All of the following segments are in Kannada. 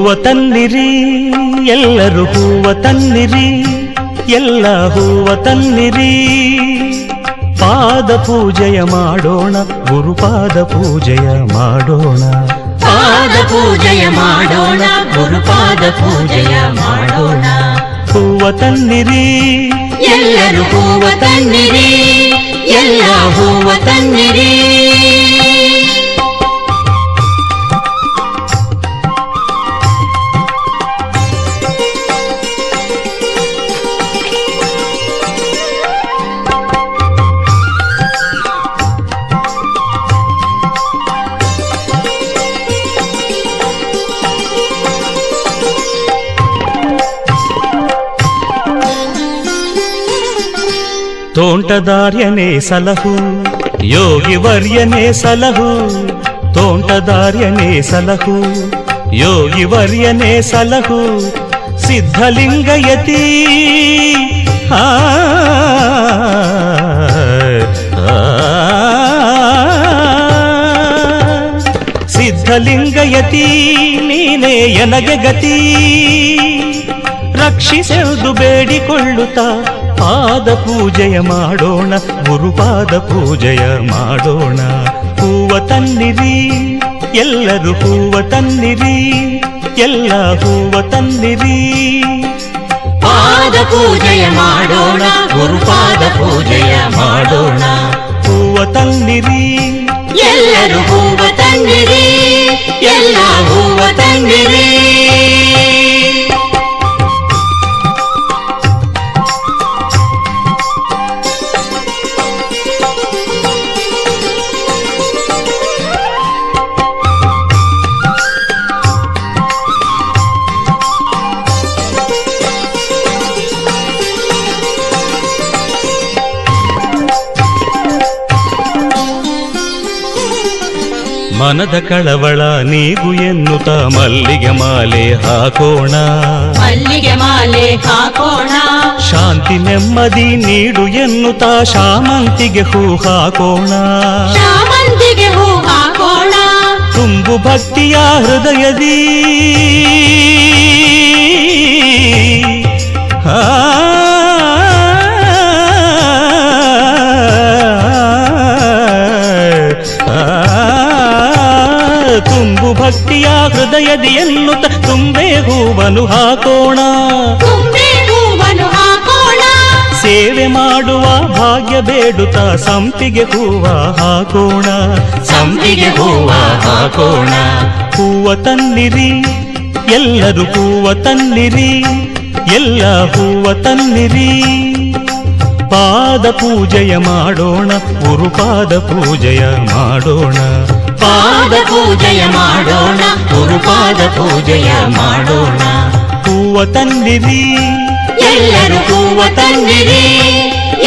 ಹೂವ ತನ್ನಿರಿ ಎಲ್ಲರೂ ಹೂವ ತನ್ನಿರಿ, ಎಲ್ಲ ಹೂವ ತನ್ನಿರಿ. ಪಾದ ಪೂಜೆಯ ಮಾಡೋಣ, ಗುರುಪಾದ ಪೂಜೆಯ ಮಾಡೋಣ. ಪಾದ ಪೂಜೆಯ ಮಾಡೋಣ, ಗುರುಪಾದ ಪೂಜೆಯ ಮಾಡೋಣ. ಹೂವ ತನ್ನಿರಿ ಎಲ್ಲರೂ ಹೂವ ತನ್ನಿರಿ, ಎಲ್ಲ ಹೂವ ತನ್ನಿರಿ. ತೋಂಟದಾರ್ಯನೇ ಸಲಹು, ಯೋಗಿ ವರ್ಯನೇ ಸಲಹು. ತೋಂಟದಾರ್ಯನೇ ಸಲಹು, ಯೋಗಿ ವರ್ಯನೇ ಸಲಹು. ಸಿದ್ಧಲಿಂಗಯತಿ ಸಿದ್ಧಲಿಂಗಯತಿ ನೀನೇ ಎನಗೆ ಗತಿ. ರಕ್ಷಿಸೆಂದು ಬೇಡಿಕೊಳ್ಳುತ್ತಾ ಪಾದ ಪೂಜೆಯ ಮಾಡೋಣ, ಗುರುಪಾದ ಪೂಜೆಯ ಮಾಡೋಣ. ಹೂವ ತನ್ನಿರಿ ಎಲ್ಲರೂ ಹೂವ ತನ್ನಿರಿ, ಎಲ್ಲ ಹೂವ ತನ್ನಿರಿ. ಪಾದ ಪೂಜೆಯ ಮಾಡೋಣ, ಗುರುಪಾದ ಪೂಜೆಯ ಮಾಡೋಣ. ಹೂವ ತನ್ನಿರಿ ಎಲ್ಲರೂ ಹೂವ ತನ್ನಿರಿ, ಎಲ್ಲ ಹೂವ ತನ್ನಿರಿ. ಮನದ ಕಳವಳ ನೀಗು ಎನ್ನುತ್ತ ಮಲ್ಲಿಗೆ ಮಾಲೆ ಹಾಕೋಣ, ಮಲ್ಲಿಗೆ ಮಾಲೆ ಹಾಕೋಣ. ಶಾಂತಿ ನೆಮ್ಮದಿ ನೀಡು ಎನ್ನುತ್ತ ಶಾಮಂತಿಗೆ ಹೂ ಹಾಕೋಣ, ಶಾಮಂತಿಗೆ ಹೂ ಹಾಕೋಣ. ತುಂಬು ಭಕ್ತಿಯ ಹೃದಯದಿ ತುಂಬು ಭಕ್ತಿಯ ಹೃದಯದಿ ಎನ್ನುತ್ತ ತುಂಬೆ ಹೂವನು ಹಾಕೋಣ, ತುಂಬೆ ಹೂವನ್ನು ಹಾಕೋಣ. ಸೇವೆ ಮಾಡುವ ಭಾಗ್ಯ ಬೇಡುತ್ತ ಸಂಪಿಗೆ ಹೂವ ಹಾಕೋಣ, ಸಂಪಿಗೆ ಹೂವ ಹಾಕೋಣ. ಹೂವ ತನ್ನಿರಿ ಎಲ್ಲರೂ ಹೂವ ತನ್ನಿರಿ, ಎಲ್ಲ ಹೂವ ತನ್ನಿರಿ. ಪಾದ ಪೂಜೆಯ ಮಾಡೋಣ, ಗುರುಪಾದ ಪೂಜೆಯ ಮಾಡೋಣ. ಪಾದ ಪೂಜೆಯ ಮಾಡೋಣ, ಗುರುಪಾದ ಪೂಜೆಯ ಮಾಡೋಣ. ಹೂವ ತನ್ನಿರಿ ಎಲ್ಲರೂ ಹೂವ ತನ್ನಿರಿ,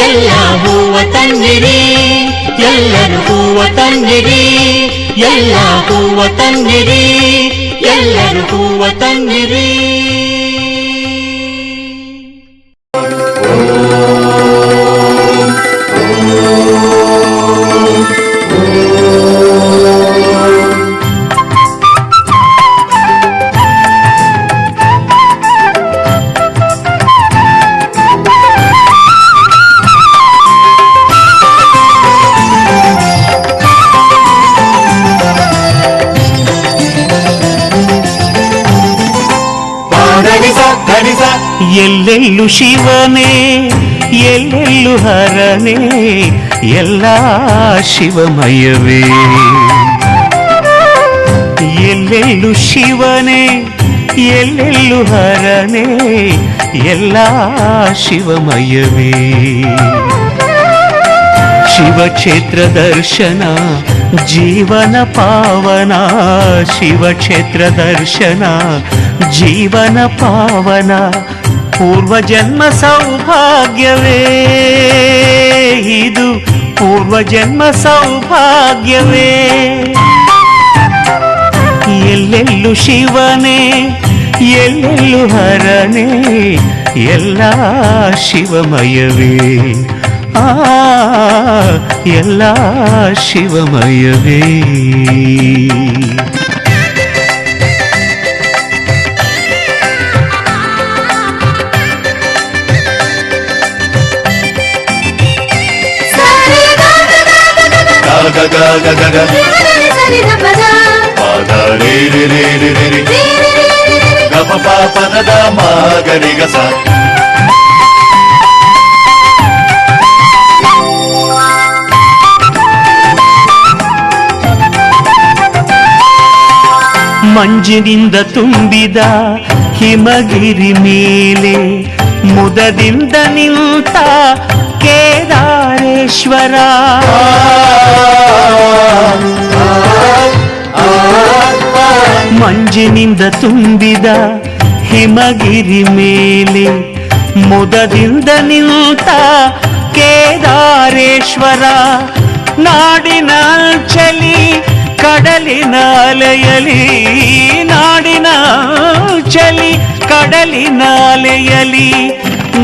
ಎಲ್ಲ ಹೂವ ತನ್ನಿರಿ. ಎಲ್ಲರೂ ಹೂವ ತನ್ನಿರಿ, ಎಲ್ಲ ಹೂವ ತನ್ನಿರಿ. ಎಲ್ಲರೂ ಹೂವ ತನ್ನಿರಿ. ಎಲ್ಲೆಲ್ಲೂ ಶಿವನೇ ಎಲ್ಲೆಲ್ಲೂ ಹರನೇ, ಎಲ್ಲ ಶಿವಮಯವೇ. ಎಲ್ಲೆಲ್ಲೂ ಶಿವನೇ ಎಲ್ಲೆಲ್ಲೂ ಹರನೇ, ಎಲ್ಲ ಶಿವಮಯವೇ. ಶಿವಕ್ಷೇತ್ರ ದರ್ಶನ ಜೀವನ ಪಾವನ, ಶಿವಕ್ಷೇತ್ರ ದರ್ಶನ ಜೀವನ ಪಾವನ. ಪೂರ್ವಜನ್ಮ ಸೌಭಾಗ್ಯವೇ ಇದು, ಪೂರ್ವಜನ್ಮ ಸೌಭಾಗ್ಯವೇ. ಎಲ್ಲೆಲ್ಲೂ ಶಿವನೇ ಎಲ್ಲೆಲ್ಲೂ ಹರನೇ, ಎಲ್ಲ ಶಿವಮಯವೇ. ಎಲ್ಲ ಶಿವಮಯವೇ. ಗ ಗ ಗ ಪದ ರೇ ರೇ ರೇ ರೇ ರೇ ರೇ ಗ ಪ ಪ ಪದ ದ ಮ ಗ ರಿ ಗ ಸ. ಮಂಜಿನಿಂದ ತುಂಬಿದ ಹಿಮಗಿರಿ ಮೇಲೆ ಮುದದಿಂದ ನಿಂತ ಕೇದಾರೇಶ್ವರ. ಮಂಜಿನಿಂದ ತುಂಬಿದ ಹಿಮಗಿರಿ ಮೇಲೆ ಮುದದಿಂದ ನಿಂತ ಕೇದಾರೇಶ್ವರ. ನಾಡಿನ ಚಲಿ ಕಡಲಿನ ಅಲೆಯಲಿ, ನಾಡಿನ ಚಲಿ ಕಡಲಿನ ಅಲೆಯಲಿ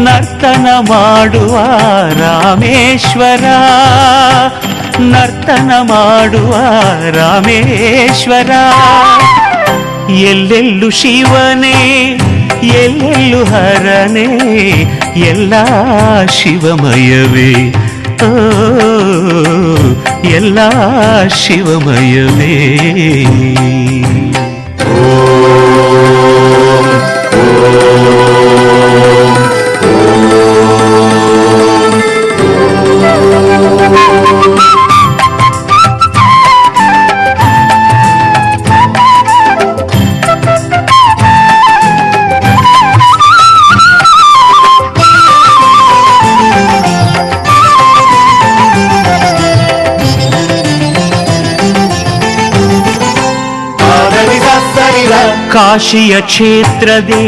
ನರ್ತನ ಮಾಡುವ ರಾಮೇಶ್ವರ, ನರ್ತನ ಮಾಡುವ ರಾಮೇಶ್ವರ. ಎಲ್ಲೆಲ್ಲೂ ಶಿವನೇ ಎಲ್ಲೆಲ್ಲೂ ಹರನೇ, ಎಲ್ಲ ಶಿವಮಯವೇ, ಎಲ್ಲ ಶಿವಮಯವೇ. ಕಾಶಿಯ ಕ್ಷೇತ್ರದೆ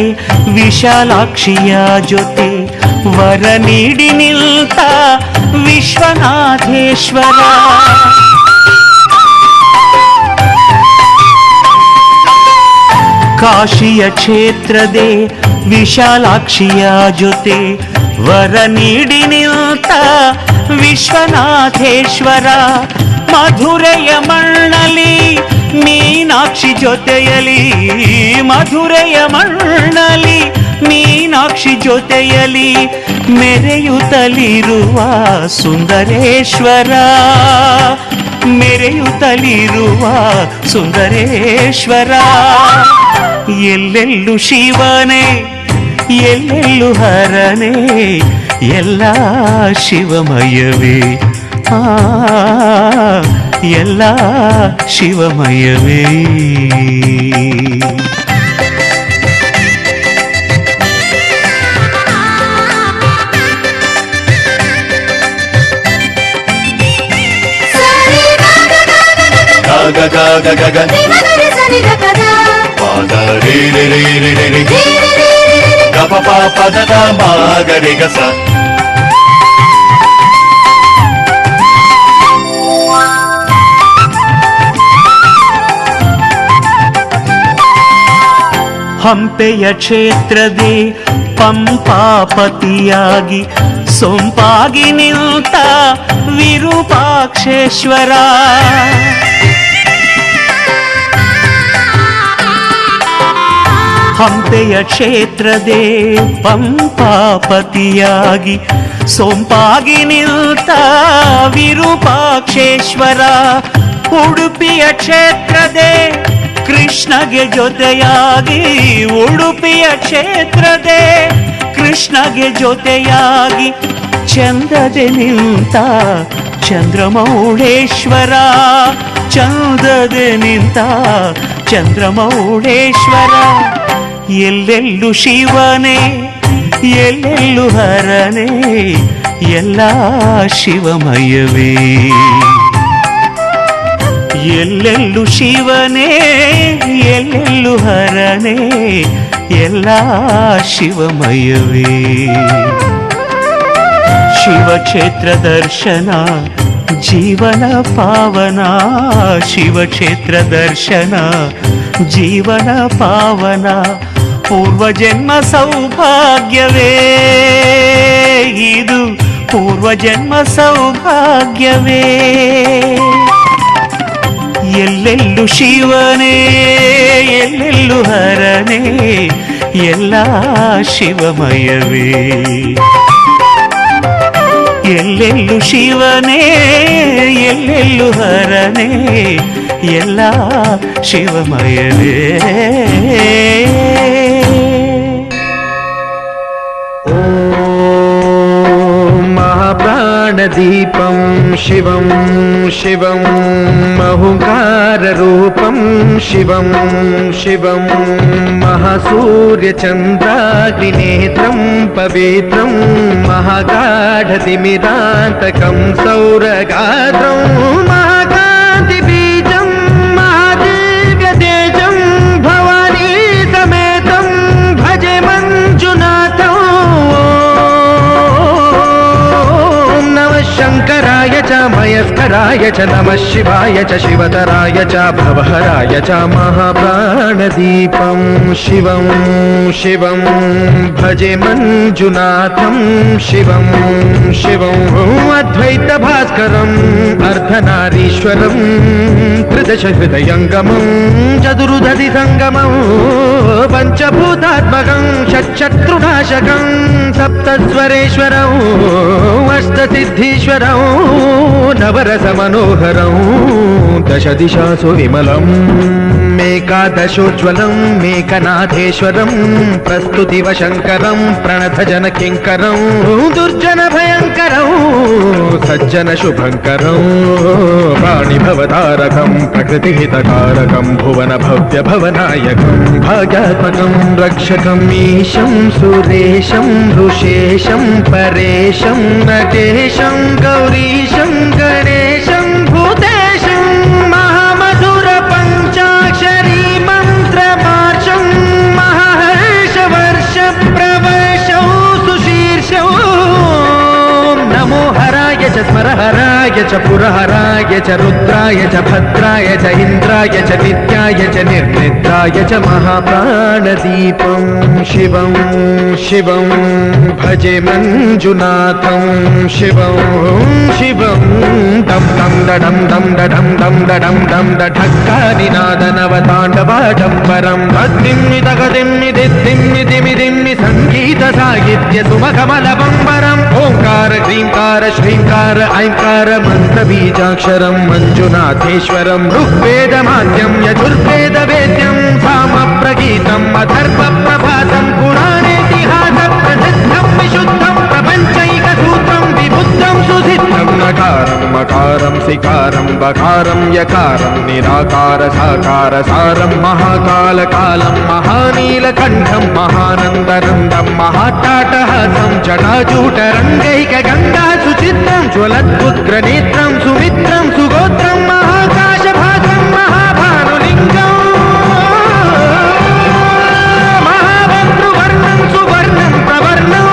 ವಿಶಾಲಾಕ್ಷಿಯ ಜೊತೆ ವರ ನೀಡಿ ನಿಲ್ತ ವಿಶ್ವನಾಥೇಶ್ವರ. ಕಾಶಿಯ ಕ್ಷೇತ್ರದೆ ವಿಶಾಲಾಕ್ಷಿಯ ಜೊತೆ ವರ ನೀಡಿ ನಿಲ್ತ ವಿಶ್ವನಾಥೇಶ್ವರ. ಮಧುರೆಯ ಮಣ್ಣಲಿ ಮೀನಾಕ್ಷಿ ಜೊತೆಯಲಿ, ಮಧುರೆಯ ಮಣ್ಣಲಿ ಮೀನಾಕ್ಷಿ ಜೊತೆಯಲಿ ಮೆರೆಯುತ್ತಲಿರುವ ಸುಂದರೇಶ್ವರ, ಮೆರೆಯುತ್ತಲಿರುವ ಸುಂದರೇಶ್ವರ. ಎಲ್ಲೆಲ್ಲೂ ಶಿವನೇ ಎಲ್ಲೆಲ್ಲೂ ಹರನೇ, ಎಲ್ಲ ಶಿವಮಯವೇ, ಎಲ್ಲ ಶಿವಮಯವೇ. ಗ ಗ ಗ ಗ ಗ ಪದ ರೇ ರೇ ರೇ ರೇ ರೇ ರೇ ಗ ಪ ಪ ಪದ ದ ಮ ಗ ರಿ ಗ ಸ. ಹಂಪೆಯ ಕ್ಷೇತ್ರದೆ ಪಂಪಾಪತಿಯಾಗಿ ಸೊಂಪಾಗಿ ನಿಂತ ವಿರೂಪಾಕ್ಷೇಶ್ವರ. ಹಂಪೆಯ ಕ್ಷೇತ್ರದೆ ಪಂಪಾಪತಿಯಾಗಿ ಸೊಂಪಾಗಿ ನಿಂತ ವಿರೂಪಾಕ್ಷೇಶ್ವರ. ಉಡುಪಿಯ ಕ್ಷೇತ್ರದೆ ಕೃಷ್ಣಗೆ ಜೊತೆಯಾಗಿ, ಉಡುಪಿಯ ಕ್ಷೇತ್ರದೆ ಕೃಷ್ಣಗೆ ಜೊತೆಯಾಗಿ ಚಂದದೆ ನಿಂತ ಚಂದ್ರಮೌಳೇಶ್ವರ, ಚಂದದೆ ನಿಂತ ಚಂದ್ರಮೌಳೇಶ್ವರ. ಎಲ್ಲೆಲ್ಲೂ ಶಿವನೇ ಎಲ್ಲೆಲ್ಲೂ ಹರನೇ, ಎಲ್ಲ ಶಿವಮಯವೇ. ಎಲ್ಲೆಲ್ಲೂ ಶಿವನೇ ಎಲ್ಲೆಲ್ಲೂ ಹರನೇ, ಎಲ್ಲ ಶಿವಮಯವೇ. ಶಿವಕ್ಷೇತ್ರ ದರ್ಶನ ಜೀವನ ಪಾವನ, ಶಿವಕ್ಷೇತ್ರ ದರ್ಶನ ಜೀವನ ಪಾವನ. ಪೂರ್ವಜನ್ಮ ಸೌಭಾಗ್ಯವೇ ಇದು, ಪೂರ್ವಜನ್ಮ ಸೌಭಾಗ್ಯವೇ. ಎಲ್ಲೆಲ್ಲೂ ಶಿವನೇ ಎಲ್ಲೆಲ್ಲೂ ಹರನೇ, ಎಲ್ಲ ಶಿವಮಯವೇ. ಎಲ್ಲೆಲ್ಲು ಶಿವನೇ ಎಲ್ಲೆಲ್ಲು ಹರನೇ ಎಲ್ಲ ಶಿವಮಯವೇ. ప్రాణదీపం శివం శివం మహుంకారరూపం శివం శివం మహాసూర్యచంద్రాగ్నినేత్రం పవిత్రం మహాగాఢతిమిరాంతకం సౌరగాత్రం మహాకాంతిబీజం మహాదివ్యతేజం భవానీ సమేతం భజే మంజునాథం. శంకరాయ చ మయస్కరాయ చ నమః శివాయ చ శివతరాయ చ భవహరాయ చ మహాప్రాణదీపం శివం శివం భజే మంజునాథం శివం శివం అద్వైత భాస్కరం అర్ధనారీశ్వరం త్రిదశ హృదయంగమం చతురుదధి సంగమం పంచభూతాత్మకం షట్శత్రునాశకం సప్తస్వరేశ్వరం అష్టసిద్ధీశ్వరం నవరస మనోహరం దశ దిశాసు విమలం మేకాదశోజ్వలం మేకనాథేశ్వరం ప్రస్తుతివ శంకరం ప్రణత జన కింకరం దుర్జన భయంకరం సజ్జన శుభంకరం వాణి భవతారకం ప్రకృతి హితకారకం భువన భవ్య భవనాయకం భాగ్యాత్మకం రక్షకం ఈశం సురేశం ఋషేశం పరేశం నటేశం గౌరీశం గణేశం భూతేశం మహామధుర పంచాక్షరీ మంత్రమార్షం మహర్షవర్ష ప్రవర్షం సుశీర్షం నమో హరాయ చ స్మరహరాయ చ పురహరాయ చ రుద్రాయ చ భద్రాయ చ ఇంద్రాయ చ నిత్యాయ చ నిర్నిద్రాయ చ మహాప్రాణదీపం శివం శివం భజే మంజునాథం శివం శివం దం దం దడం దం దడం దం దడం దం ఢక్కానినాదనవతాండవాడంబరం తద్దిమ్మి తగదిమ్మి దిద్దిమ్మి దిమి దిమ్మి సంగీత సాహిత్య సుమకమలబంబరం ఓంకార హ్రీంకార శ్రీంకార ఐంకార మంత్ర బీజాక్షరం మంజునాథేశ్వరం ఋగ్వేదమాద్యం యజుర్వేద వేద్యం సామ ప్రగీతం అథర్వ ప్రభాతం పురాణేతిహాస ప్రసిద్ధం విశుద్ధం ప్రపంచైక సూత్రం విబుద్ధం సుసిద్ధం నకారం మకారం సికారం బకారం యకారం నిరాకార సాకార సారం మహాకాల కాలం మహానీలకంఠం మహానందనందం మహాటాటహాసం జటాజూటరంగైక గంగా సుచిత్రం జ్వలద్భుగ్రనేత్రం సుమిత్రం సుగోత్రం మహాకాశభాసం మహాభానులింగం మహాభద్రువర్ణం సువర్ణం ప్రవర్ణం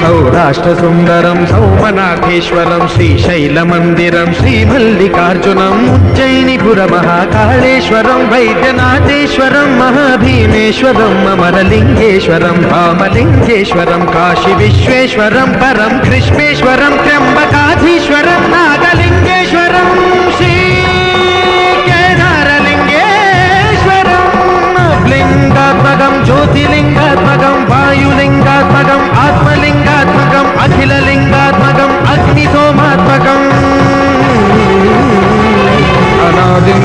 సౌరాష్ట్ర సుందరం సౌమనాథేశ్వరం శ్రీశైలమందిరం శ్రీమల్లికార్జునం ఉజ్జయినిపుర మహాకాళేశ్వరం వైద్యనాథేశ్వరం మహాభీమేశ్వరం అమరలింగేశ్వరం రామలింగేశ్వరం కాశీ విశ్వేశ్వరం పరం కృష్ణేశ్వరం త్ర్యంబకాధీశ్వరం నాగలింగేశ్వరం శ్రీ కేదారలింగేశ్వరం లింగాత్మకం జ్యోతిలింగాత్మకం వాయులింగాత్మకం ఆత్మలింగాత్మకం అఖిలలింగాత్మకం అగ్నిసోమాత్మకం అనాదిం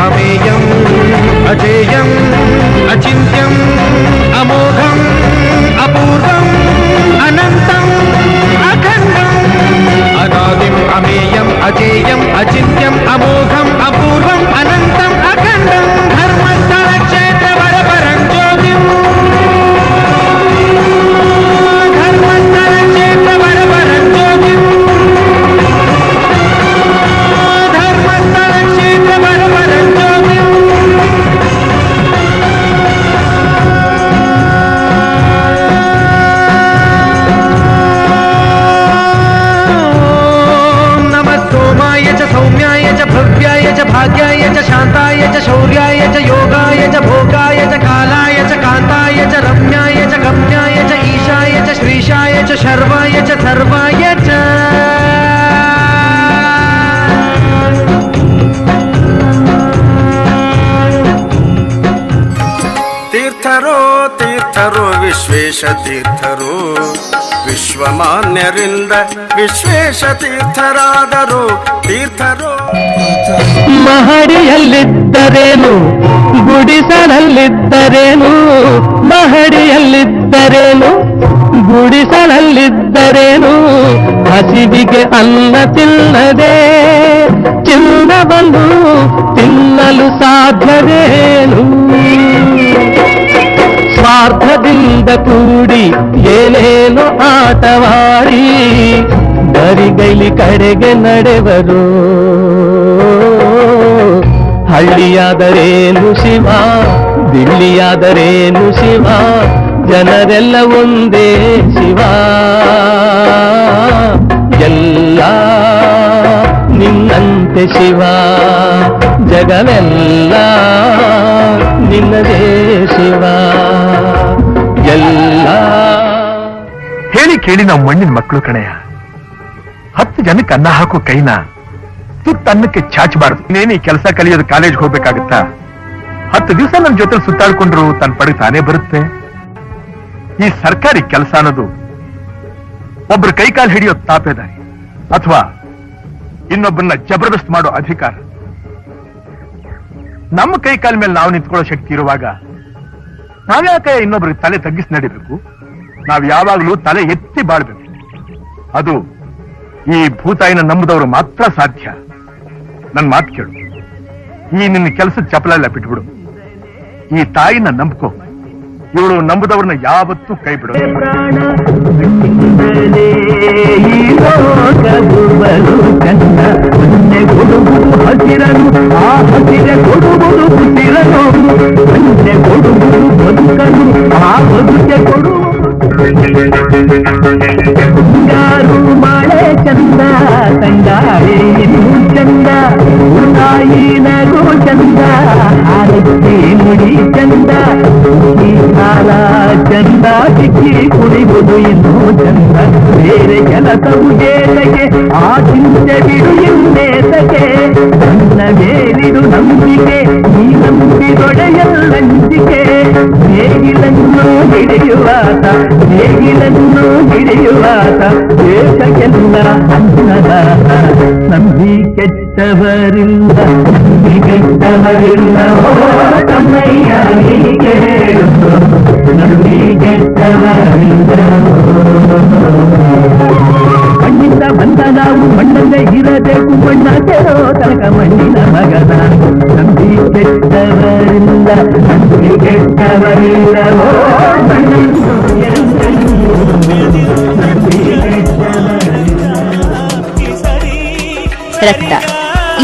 అమేయం అజేయం అచింత్యం అమోఘం అపూర్వం అనంతం అఖండం అనాదిం అమేయం అజేయం అచింత్యం అమోఘం అపూర్వం అనంతం అఖండం ధర్మస్థల క్షేత్ర వరపరం జ్యోతిం ధర్మస్థల క్షేత్ర వరపరం జ్యోతిం ధర్మస్థల క్షేత్ర వరపరం జ్యోతిం ತೀರ್ಥರು ವಿಶ್ವೇಶ ತೀರ್ಥರು ವಿಶ್ವಮಾನ್ಯರಿಂದ ವಿಶ್ವೇಶ ತೀರ್ಥರಾದರು ತೀರ್ಥರು. ಮಹಡಿಯಲ್ಲಿದ್ದರೇನು ಗುಡಿಸಲಲ್ಲಿದ್ದರೇನು, ಮಹಡಿಯಲ್ಲಿದ್ದರೇನು ಗುಡಿಸಲಲ್ಲಿದ್ದರೇನು, ಹಸಿವಿಗೆ ಅನ್ನ ತಿನ್ನದೆ ಚಿನ್ನವನ್ನು ತಿನ್ನಲು ಸಾಧ್ಯವೇನು. ಸ್ವಾರ್ಥದಿಂದ ಕೂಡಿ ಏನೇನೋ ಆಟವಾಡಿ ಬರಿಗೈಲಿ ಕಡೆಗೆ ನಡೆವರು. ಹಳ್ಳಿಯಾದರೇನು ಶಿವ, ದಿಳ್ಳಿಯಾದರೇನು ಶಿವ, ಜನರೆಲ್ಲ ಒಂದೇ ಶಿವ. ಎಲ್ಲ ನಿನ್ನಂತೆ ಶಿವ, ಜಗವೆಲ್ಲ ನಿನ್ನದೇ ಶಿವ. ಎಲ್ಲ ಹೇಳಿ ಕೇಳಿ ನಾವು ಮಣ್ಣಿನ ಮಕ್ಕಳು ಕಣೆಯ. 10 ಜನಕ್ಕೆ ಅನ್ನ ಹಾಕೋ ಕೈನ ತುತ್ತನ್ನಕ್ಕೆ ಚಾಚಬಾರದು. ಇನ್ನೇನು ಈ ಕೆಲಸ ಕಲಿಯೋದು ಕಾಲೇಜ್ಗೆ ಹೋಗ್ಬೇಕಾಗತ್ತಾ? 10 ದಿವಸ ನನ್ನ ಜೊತೆ ಸುತ್ತಾಡ್ಕೊಂಡ್ರು ತನ್ನ ಪಡೆಗೆ ತಾನೇ ಬರುತ್ತೆ. ಈ ಸರ್ಕಾರಿ ಕೆಲಸ ಅನ್ನೋದು ಒಬ್ರು ಕೈಕಾಲು ಹಿಡಿಯೋ ತಾಪೇದಾರಿ ಅಥವಾ ಇನ್ನೊಬ್ಬರನ್ನ ಜಬರ್ದಸ್ತ್ ಮಾಡೋ ಅಧಿಕಾರ. ನಮ್ಮ ಕೈಕಾಲ ಮೇಲೆ ನಾವು ನಿಂತ್ಕೊಳ್ಳೋ ಶಕ್ತಿ ಇರುವಾಗ ನಾವ್ಯಾಕೆ ಇನ್ನೊಬ್ರಿಗೆ ತಲೆ ತಗ್ಗಿಸಿ ನಡಿಬೇಕು? ನಾವ್ ಯಾವಾಗ್ಲೂ ತಲೆ ಎತ್ತಿ ಬಾಳ್ಬೇಕು. ಅದು ಈ ಭೂತಾಯಿನ ನಂಬುದವರು ಮಾತ್ರ ಸಾಧ್ಯ. ನನ್ ಮಾತು ಕೇಳು, ಈ ನಿನ್ನ ಕೆಲಸದ ಚಪಲೆಲ್ಲ ಬಿಟ್ಬಿಡು. ಈ ತಾಯಿನ ನಂಬ್ಕೋ. ಇವಳು ನಂಬುದವ್ರನ್ನ ಯಾವತ್ತೂ ಕೈ ಬಿಡೋದು. ಹಸಿರನು ಆ ಹಸಿರೆ ಕೊಡುವುದು ಹುಸಿರನು, ಸಂಜೆ ಕೊಡುವುದು ಬದುಕನು ಆ ಬದುಕೆ ಕೊಡುವುದು. ಯಾರು ಮಳೆ ಚಂದ ತಂಗಾಳಿ ಚಂದ, ತಾಯಿ ನಗು ಚಂದ, ಆರತಿ ನುಡಿ ಚಂದ, ಈ ಕಾಲ ಚಂದ, ಸಿಕ್ಕಿ ಕುಡಿಯುವುದು ಇನ್ನೂ ಚಂದ. ಬೇರೆ ಕೆಲಸವು ಏತಕ್ಕೆ, ಆ ಚಿಂತೆ ಬಿಡು ಇನ್ನೇತಕ್ಕೆ, ನನ್ನ ಮೇಲಿಡು ನಂಬಿಕೆ, ಈ ನಂಬಿದೊಡೆಯಲ್ಲಂಜಿಕೆ. ನೇಗಿಲನ್ನು ಹಿಡಿಯುವಾತ, ನೇಗಿಲನ್ನು ಹಿಡಿಯುವಾತ, ದೇಶಕ್ಕೆಲ್ಲ ಅನ್ನದಾತ. ನಂಬಿ ಕೆಟ್ಟವರಿಲ್ಲ, ನಂಬಿ ಕೆಟ್ಟವರಿಲ್ಲ, ಓ ತಮ್ಮಯ್ಯ ನೀ ಕೇಳು, ನಂಬಿ ಕೆಟ್ಟವರಿಲ್ಲ. ಮಣ್ಣಿಂದ ಬಂದ ನಾವು ಮಣ್ಣಲ್ಲೇ ಇರಬೇಕು, ಮಣ್ಣ ಸೇರೋ ತನಕ ಮಣ್ಣಿನ ಮಗನ. ನಂಬಿ ಕೆಟ್ಟವರಿಲ್ಲ, ನಂಬಿ ಕೆಟ್ಟವರಿಲ್ಲ, ಓ ರಕ್ತ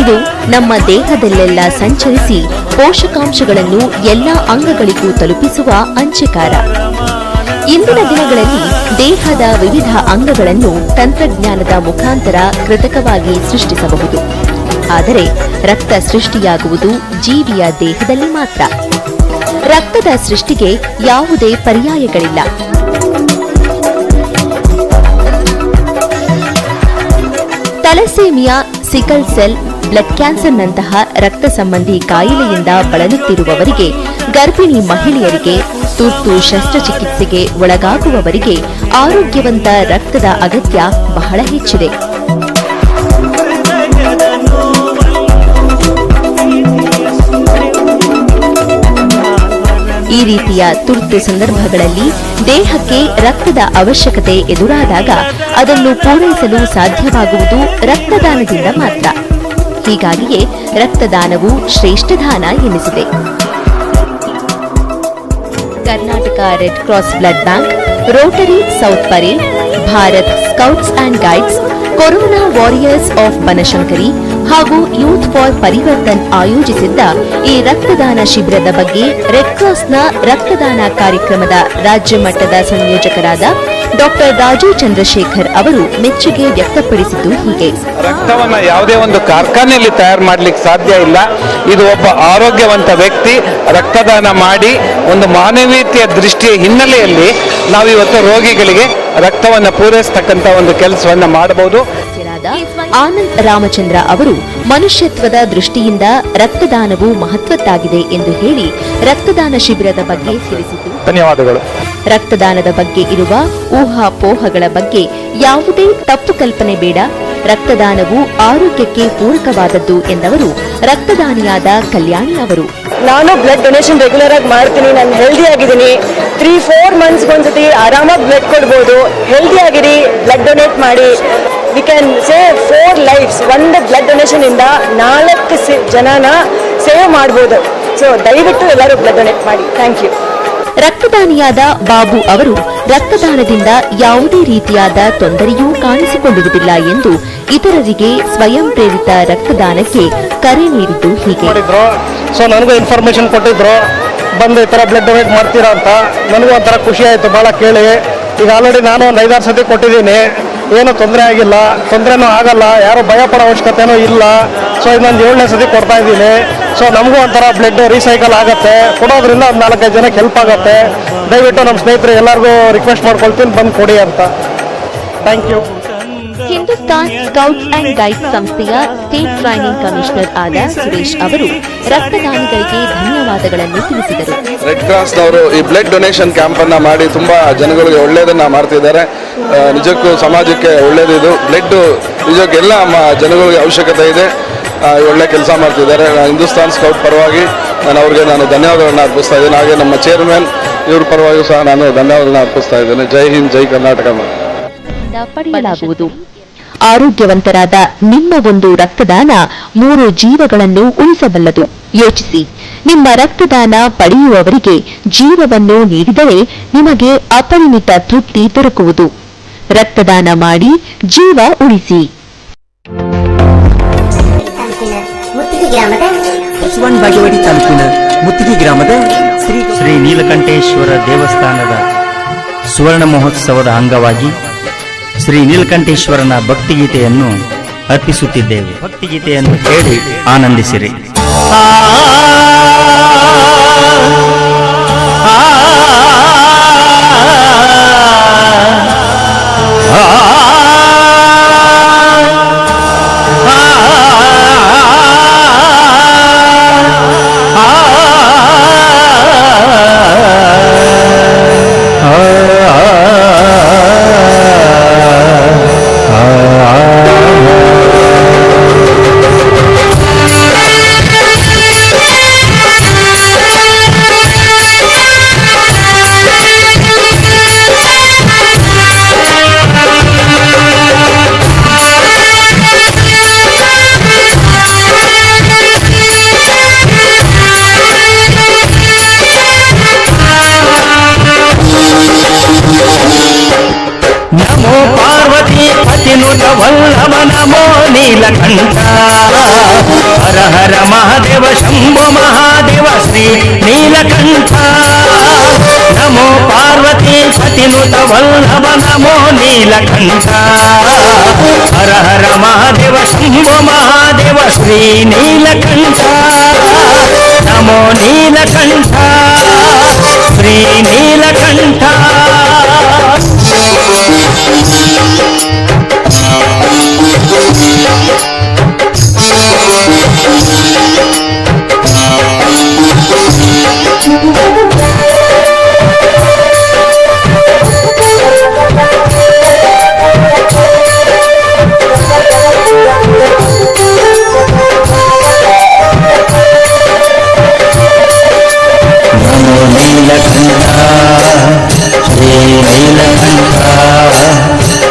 ಇದು ನಮ್ಮ ದೇಹದಲ್ಲೆಲ್ಲ ಸಂಚರಿಸಿ ಪೋಷಕಾಂಶಗಳನ್ನು ಎಲ್ಲ ಅಂಗಗಳಿಗೂ ತಲುಪಿಸುವ ಅಂಚೆಕಾರ. ಇಂದಿನ ದಿನಗಳಲ್ಲಿ ದೇಹದ ವಿವಿಧ ಅಂಗಗಳನ್ನು ತಂತ್ರಜ್ಞಾನದ ಮುಖಾಂತರ ಕೃತಕವಾಗಿ ಸೃಷ್ಟಿಸಬಹುದು. ಆದರೆ ರಕ್ತ ಸೃಷ್ಟಿಯಾಗುವುದು ಜೀವಿಯ ದೇಹದಲ್ಲಿ ಮಾತ್ರ. ರಕ್ತದ ಸೃಷ್ಟಿಗೆ ಯಾವುದೇ ಪರ್ಯಾಯಗಳಿಲ್ಲ. ಥಲಸೇಮಿಯಾ, ಸಿಕಲ್ ಸೆಲ್, ಬ್ಲಡ್ ಕ್ಯಾನ್ಸರ್ನಂತಹ ರಕ್ತ ಸಂಬಂಧಿ ಕಾಯಿಲೆಯಿಂದ ಬಳಲುತ್ತಿರುವವರಿಗೆ, ಗರ್ಭಿಣಿ ಮಹಿಳೆಯರಿಗೆ, ತುರ್ತು ಶಸ್ತ್ರಚಿಕಿತ್ಸೆಗೆ ಒಳಗಾಗುವವರಿಗೆ ಆರೋಗ್ಯವಂತ ರಕ್ತದ ಅಗತ್ಯ ಬಹಳ ಹೆಚ್ಚಿದೆ. ಈ ರೀತಿಯ ತುರ್ತು ಸಂದರ್ಭಗಳಲ್ಲಿ ದೇಹಕ್ಕೆ ರಕ್ತದ ಅವಶ್ಯಕತೆ ಎದುರಾದಾಗ ಅದನ್ನು ಪೂರೈಸಲು ಸಾಧ್ಯವಾಗುವುದು ರಕ್ತದಾನದಿಂದ ಮಾತ್ರ. ಹೀಗಾಗಿಯೇ ರಕ್ತದಾನವು ಶ್ರೇಷ್ಠ ದಾನ ಎನಿಸಿದೆ. Karnataka red cross blood bank, Rotary south parade, Bharat scouts and guides, corona warriors of Banashankari ಹಾಗೂ ಯೂತ್ ಫಾರ್ ಪರಿವರ್ತನ್ ಆಯೋಜಿಸಿದ್ದ ಈ ರಕ್ತದಾನ ಶಿಬಿರದ ಬಗ್ಗೆ ರೆಡ್ ಕ್ರಾಸ್ನ ರಕ್ತದಾನ ಕಾರ್ಯಕ್ರಮದ ರಾಜ್ಯ ಮಟ್ಟದ ಸಂಯೋಜಕರಾದ ಡಾಕ್ಟರ್ ರಾಜೀವ್ ಚಂದ್ರಶೇಖರ್ ಅವರು ಮೆಚ್ಚುಗೆ ವ್ಯಕ್ತಪಡಿಸಿದ್ದು ಹೀಗೆ. ರಕ್ತವನ್ನ ಯಾವುದೇ ಒಂದು ಕಾರ್ಖಾನೆಯಲ್ಲಿ ತಯಾರು ಮಾಡಲಿಕ್ಕೆ ಸಾಧ್ಯ ಇಲ್ಲ. ಇದು ಒಬ್ಬ ಆರೋಗ್ಯವಂತ ವ್ಯಕ್ತಿ ರಕ್ತದಾನ ಮಾಡಿ ಒಂದು ಮಾನವೀಯತೆಯ ದೃಷ್ಟಿಯ ಹಿನ್ನೆಲೆಯಲ್ಲಿ ನಾವಿವತ್ತು ರೋಗಿಗಳಿಗೆ ರಕ್ತವನ್ನು ಪೂರೈಸತಕ್ಕಂತ ಒಂದು ಕೆಲಸವನ್ನ ಮಾಡಬಹುದು. ಆನಂದ್ ರಾಮಚಂದ್ರ ಅವರು ಮನುಷ್ಯತ್ವದ ದೃಷ್ಟಿಯಿಂದ ರಕ್ತದಾನವು ಮಹತ್ವದ್ದಾಗಿದೆ ಎಂದು ಹೇಳಿ ರಕ್ತದಾನ ಶಿಬಿರದ ಬಗ್ಗೆ ತಿಳಿಸಿತು. ಧನ್ಯವಾದಗಳು. ರಕ್ತದಾನದ ಬಗ್ಗೆ ಇರುವ ಊಹಾಪೋಹಗಳ ಬಗ್ಗೆ ಯಾವುದೇ ತಪ್ಪು ಕಲ್ಪನೆ ಬೇಡ. ರಕ್ತದಾನವು ಆರೋಗ್ಯಕ್ಕೆ ಪೂರಕವಾದದ್ದು ಎಂದವರು ರಕ್ತದಾನಿಯಾದ ಕಲ್ಯಾಣಿ ಅವರು. ನಾನು ಬ್ಲಡ್ ಡೊನೇಷನ್ ರೆಗ್ಯುಲರ್ ಆಗಿ ಮಾಡ್ತೀನಿ. ನಾನು ಹೆಲ್ದಿ ಆಗಿದ್ದೀನಿ. 3-4 ಮಂತ್ಸ್ಗೆ ಒಂದ್ಸತಿ ಆರಾಮಾಗಿ ಬ್ಲಡ್ ಕೊಡ್ಬೋದು. ಹೆಲ್ದಿ ಆಗಿರಿ, ಬ್ಲಡ್ ಡೊನೇಟ್ ಮಾಡಿ. We can save 4 lives. ಒಂದು ಬ್ಲಡ್ ಡೊನೇಷನ್ ಇಂದ 4 ಜನನ ಸೇವ್ ಮಾಡ್ಬೋದು. ಸೊ ದಯವಿಟ್ಟು ಎಲ್ಲರೂ ಬ್ಲಡ್ ಡೊನೇಟ್ ಮಾಡಿ. Thank you. ರಕ್ತದಾನಿಯಾದ ಬಾಬು ಅವರು ರಕ್ತದಾನದಿಂದ ಯಾವುದೇ ರೀತಿಯಾದ ತೊಂದರೆಯೂ ಕಾಣಿಸಿಕೊಳ್ಳುವುದಿಲ್ಲ ಎಂದು ಇತರರಿಗೆ ಸ್ವಯಂ ಪ್ರೇರಿತ ರಕ್ತದಾನಕ್ಕೆ ಕರೆ ನೀಡಿದ್ದು ಹೀಗೆ. ಸೊ ನನಗೂ ಇನ್ಫಾರ್ಮೇಶನ್ ಕೊಟ್ಟಿದ್ರು, ಬಂದು ಈ ಥರ ಬ್ಲಡ್ ಡೊನೇಟ್ ಮಾಡ್ತೀರಾ ಅಂತ. ನನಗೂ ಒಂಥರ ಖುಷಿ ಆಯಿತು ಭಾಳ ಕೇಳಿ. ಈಗ ಆಲ್ರೆಡಿ ನಾನು ಒಂದು 5-6 ಸತಿ ಕೊಟ್ಟಿದ್ದೀನಿ. ಏನೂ ತೊಂದರೆ ಆಗಿಲ್ಲ, ತೊಂದರೆನೂ ಆಗಲ್ಲ, ಯಾರು ಭಯ ಪಡೋ ಅವಶ್ಯಕತೆನೂ ಇಲ್ಲ. ಸೊ ಇನ್ನೊಂದು 7ನೇ ಸತಿ ಕೊಡ್ತಾ ಇದ್ದೀನಿ. ಸೊ ನಮಗೂ ಒಂಥರ ಬ್ಲಡ್ ರೀಸೈಕಲ್ ಆಗುತ್ತೆ. ಕೊಡೋದ್ರಿಂದ ಒಂದು 4-5 ಜನಕ್ಕೆ ಹೆಲ್ಪ್ ಆಗುತ್ತೆ. ದಯವಿಟ್ಟು ನಮ್ಮ ಸ್ನೇಹಿತರು ಎಲ್ಲರಿಗೂ ರಿಕ್ವೆಸ್ಟ್ ಮಾಡ್ಕೊಳ್ತೀನಿ, ಬಂದು ಕೊಡಿ ಅಂತ. Thank you. Hindustan scouts and guides ಸಂಸ್ಥೆಯ ಸ್ಟೇಟ್ ಟ್ರೈನಿಂಗ್ ಕಮಿಷನರ್ ಆದ ಸುರೇಶ್ ಅವರು ರಕ್ತದಾನಿಗಳಿಗೆ ಧನ್ಯವಾದಗಳನ್ನು ತಿಳಿಸಿದರು. ರೆಡ್ ಕ್ರಾಸ್ನವರು ಈ ಬ್ಲಡ್ ಡೊನೇಷನ್ ಕ್ಯಾಂಪ್ ಅನ್ನ ಮಾಡಿ ತುಂಬಾ ಜನಗಳಿಗೆ ಒಳ್ಳೆಯದನ್ನ ಮಾಡ್ತಿದ್ದಾರೆ. ನಿಜಕ್ಕೂ ಸಮಾಜಕ್ಕೆ ಒಳ್ಳೇದಿದು. ಬ್ಲಡ್ ನಿಜಕ್ಕೂ ಎಲ್ಲ ಜನಗಳಿಗೆ ಅವಶ್ಯಕತೆ ಇದೆ. ಒಳ್ಳೆ ಕೆಲಸ ಮಾಡ್ತಿದ್ದಾರೆ. ಹಿಂದೂಸ್ತಾನ್ ಸ್ಕೌಟ್ ಪರವಾಗಿ ನಾನು ಧನ್ಯವಾದಗಳನ್ನ ಅರ್ಪಿಸ್ತಾ ಇದ್ದೇನೆ. ಹಾಗೆ ನಮ್ಮ ಚೇರ್ಮನ್ ಇವ್ರ ಪರವಾಗಿಯೂ ಸಹ ನಾನು ಧನ್ಯವಾದಗಳನ್ನ ಅರ್ಪಿಸ್ತಾ ಇದ್ದೇನೆ. ಜೈ ಹಿಂದ್, ಜೈ ಕರ್ನಾಟಕ. ಪಡೆಯಲಾಗುವುದು. ಆರೋಗ್ಯವಂತರಾದ ನಿಮ್ಮ ಒಂದು ರಕ್ತದಾನ 3 ಜೀವಗಳನ್ನು ಉಳಿಸಬಲ್ಲದು. ಯೋಚಿಸಿ, ನಿಮ್ಮ ರಕ್ತದಾನ ಪಡೆಯುವವರಿಗೆ ಜೀವವನ್ನು ನೀಡಿದರೆ ನಿಮಗೆ ಅಪರಿಮಿತ ತೃಪ್ತಿ ದೊರಕುವುದು. ರಕ್ತದಾನ ಮಾಡಿ, ಜೀವ ಉಳಿಸಿ. ಬಸವನಬಾಗೇವಾಡಿ ತಾಲೂಕಿನ ಮುತ್ತಿಗೆ ಗ್ರಾಮದ ಶ್ರೀ ನೀಲಕಂಠೇಶ್ವರ ದೇವಸ್ಥಾನದ ಸುವರ್ಣ ಮಹೋತ್ಸವದ ಅಂಗವಾಗಿ ಶ್ರೀ ನೀಲಕಂಠೇಶ್ವರನ ಭಕ್ತಿಗೀತೆಯನ್ನು ಅರ್ಪಿಸುತ್ತಿದ್ದೇವೆ. ಭಕ್ತಿಗೀತೆಯನ್ನು ಕೇಳಿ ಆನಂದಿಸಿರಿ. ನಮೋ ಪಾರ್ವತಿ ಪತಿನುತ ವಲ್ಲಭ ನಮೋ ನೀಲಕಂಠ ಹರ ಹರ ಮಹಾದೇವ ಶಂಭೋ ಮಹಾದೇವ ಶ್ರೀ ನೀಲಕಂಠ. ನಮೋ ಪಾರ್ವತಿ ಪತಿನುತ ವಲ್ಲಭ ನಮೋ ನೀಲಕಂಠ ಹರ ಹರ ಮಹಾದೇವ ಶಂಭೋ ಮಹಾದೇವ ಶ್ರೀ ನೀಲಕಂಠ. ನಮೋ ನೀಲಕಂಠ ಶ್ರೀ ನೀಲಕಂಠ.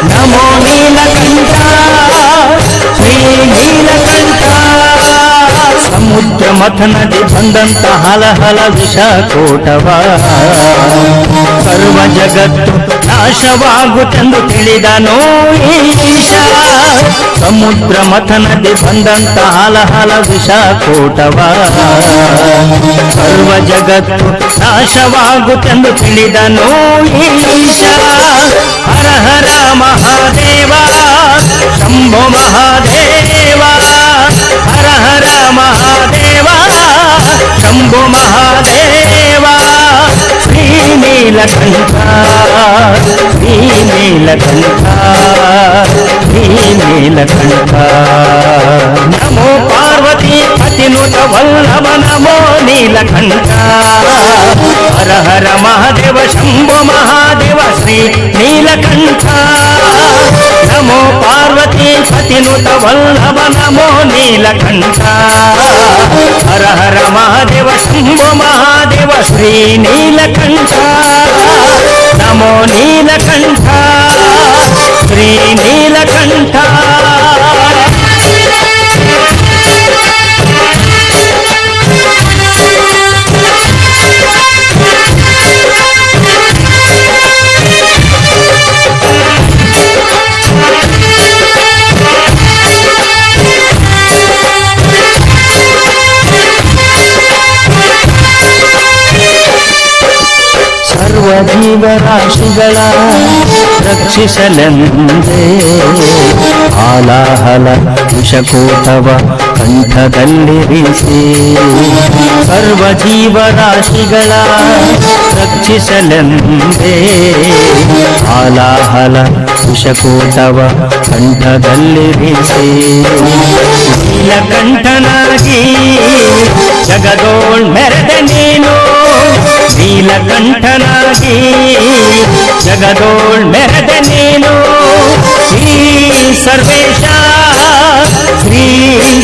ನಮೋ ನೀಲಕಂಠ ಶ್ರೀ ನೀಲಕಂಠ. ಸಮುದ್ರ ಮಥನದಿ ಬಂದಂತ ಹಲಹಲ ವಿಷಕೋಟವ ಸರ್ವ ಜಗತ್ತು ನಾಶವಾಗುತ್ತೆಂದು ತಿಳಿದನೋ ಈಶ. ಸಮುದ್ರ ಮಥನದಿ ಬಂದಂತ ಹಲಹಲ ವಿಷಕೋಟವ ಸರ್ವ ಜಗತ್ತು ನಾಶವಾಗುತ್ತೆಂದು ತಿಳಿದನೋ ಈಶ. ಹರ ಹರ ಮಹಾದೇವ ಶಂಭೋ ಮಹಾದೇವ ಹರ ಹರ ಮಹಾದೇವ ಶಂಭೋ ಮಹಾದೇವ. ಶ್ರೀ ನೀಲಕಂಠ ಶ್ರೀ ನೀಲಕಂಠ ಶ್ರೀ ನೀಲಕಂಠ. ನಮೋ ಪಾರ್ವತಿ ಪತಿ ಪತಿನುತ ವಲ್ಲಭ ನಮೋ ನೀಲಕಂಠ ಹರ ಹರ ಮಹಾದೇವ ಶಂಭೋ ಮಹಾದೇವ ಶ್ರೀ ನೀಲಕಂಠ ನಮೋ ಪಾರ್ವತಿ ಪತಿನುತ ವಲ್ಲಭ ನಮೋ ನೀಲಕಂಠ ಹರ ಹರ ಮಹಾದೇವ ಶಂಭೋ ಮಹಾದೇವ ಶ್ರೀ ನೀಲಕಂಠ ನಮೋ ನೀಲಕಂಠ ಶ್ರೀ ನೀಲಕಂಠ ಸರ್ವ ಜೀವರಾಶಿಗಳ ರಕ್ಷಿಸಲೆಂದೇ ಆಲಾಹಲ ವಿಷಕೂಟವ ಕಂಠದಲ್ಲಿರಿಸಿ ಸರ್ವ ಜೀವರಾಶಿಗಳ ರಕ್ಷಿಸಲೆಂದೇ ಆಲಾಹಲ ವಿಷಕೂಟವ ಕಂಠದಲ್ಲಿರಿಸಿ ನೀಲಕಂಠನಾಗಿ ಜಗದೋಳ್ ಮೆರೆದ ನೀನು ನೀಲಕಂಠನಾಗಿ ಜಗದೋಳ್ ಮೆರೆದ ನೀನು ಶ್ರೀ ಸರ್ವೇಶ ಶ್ರೀ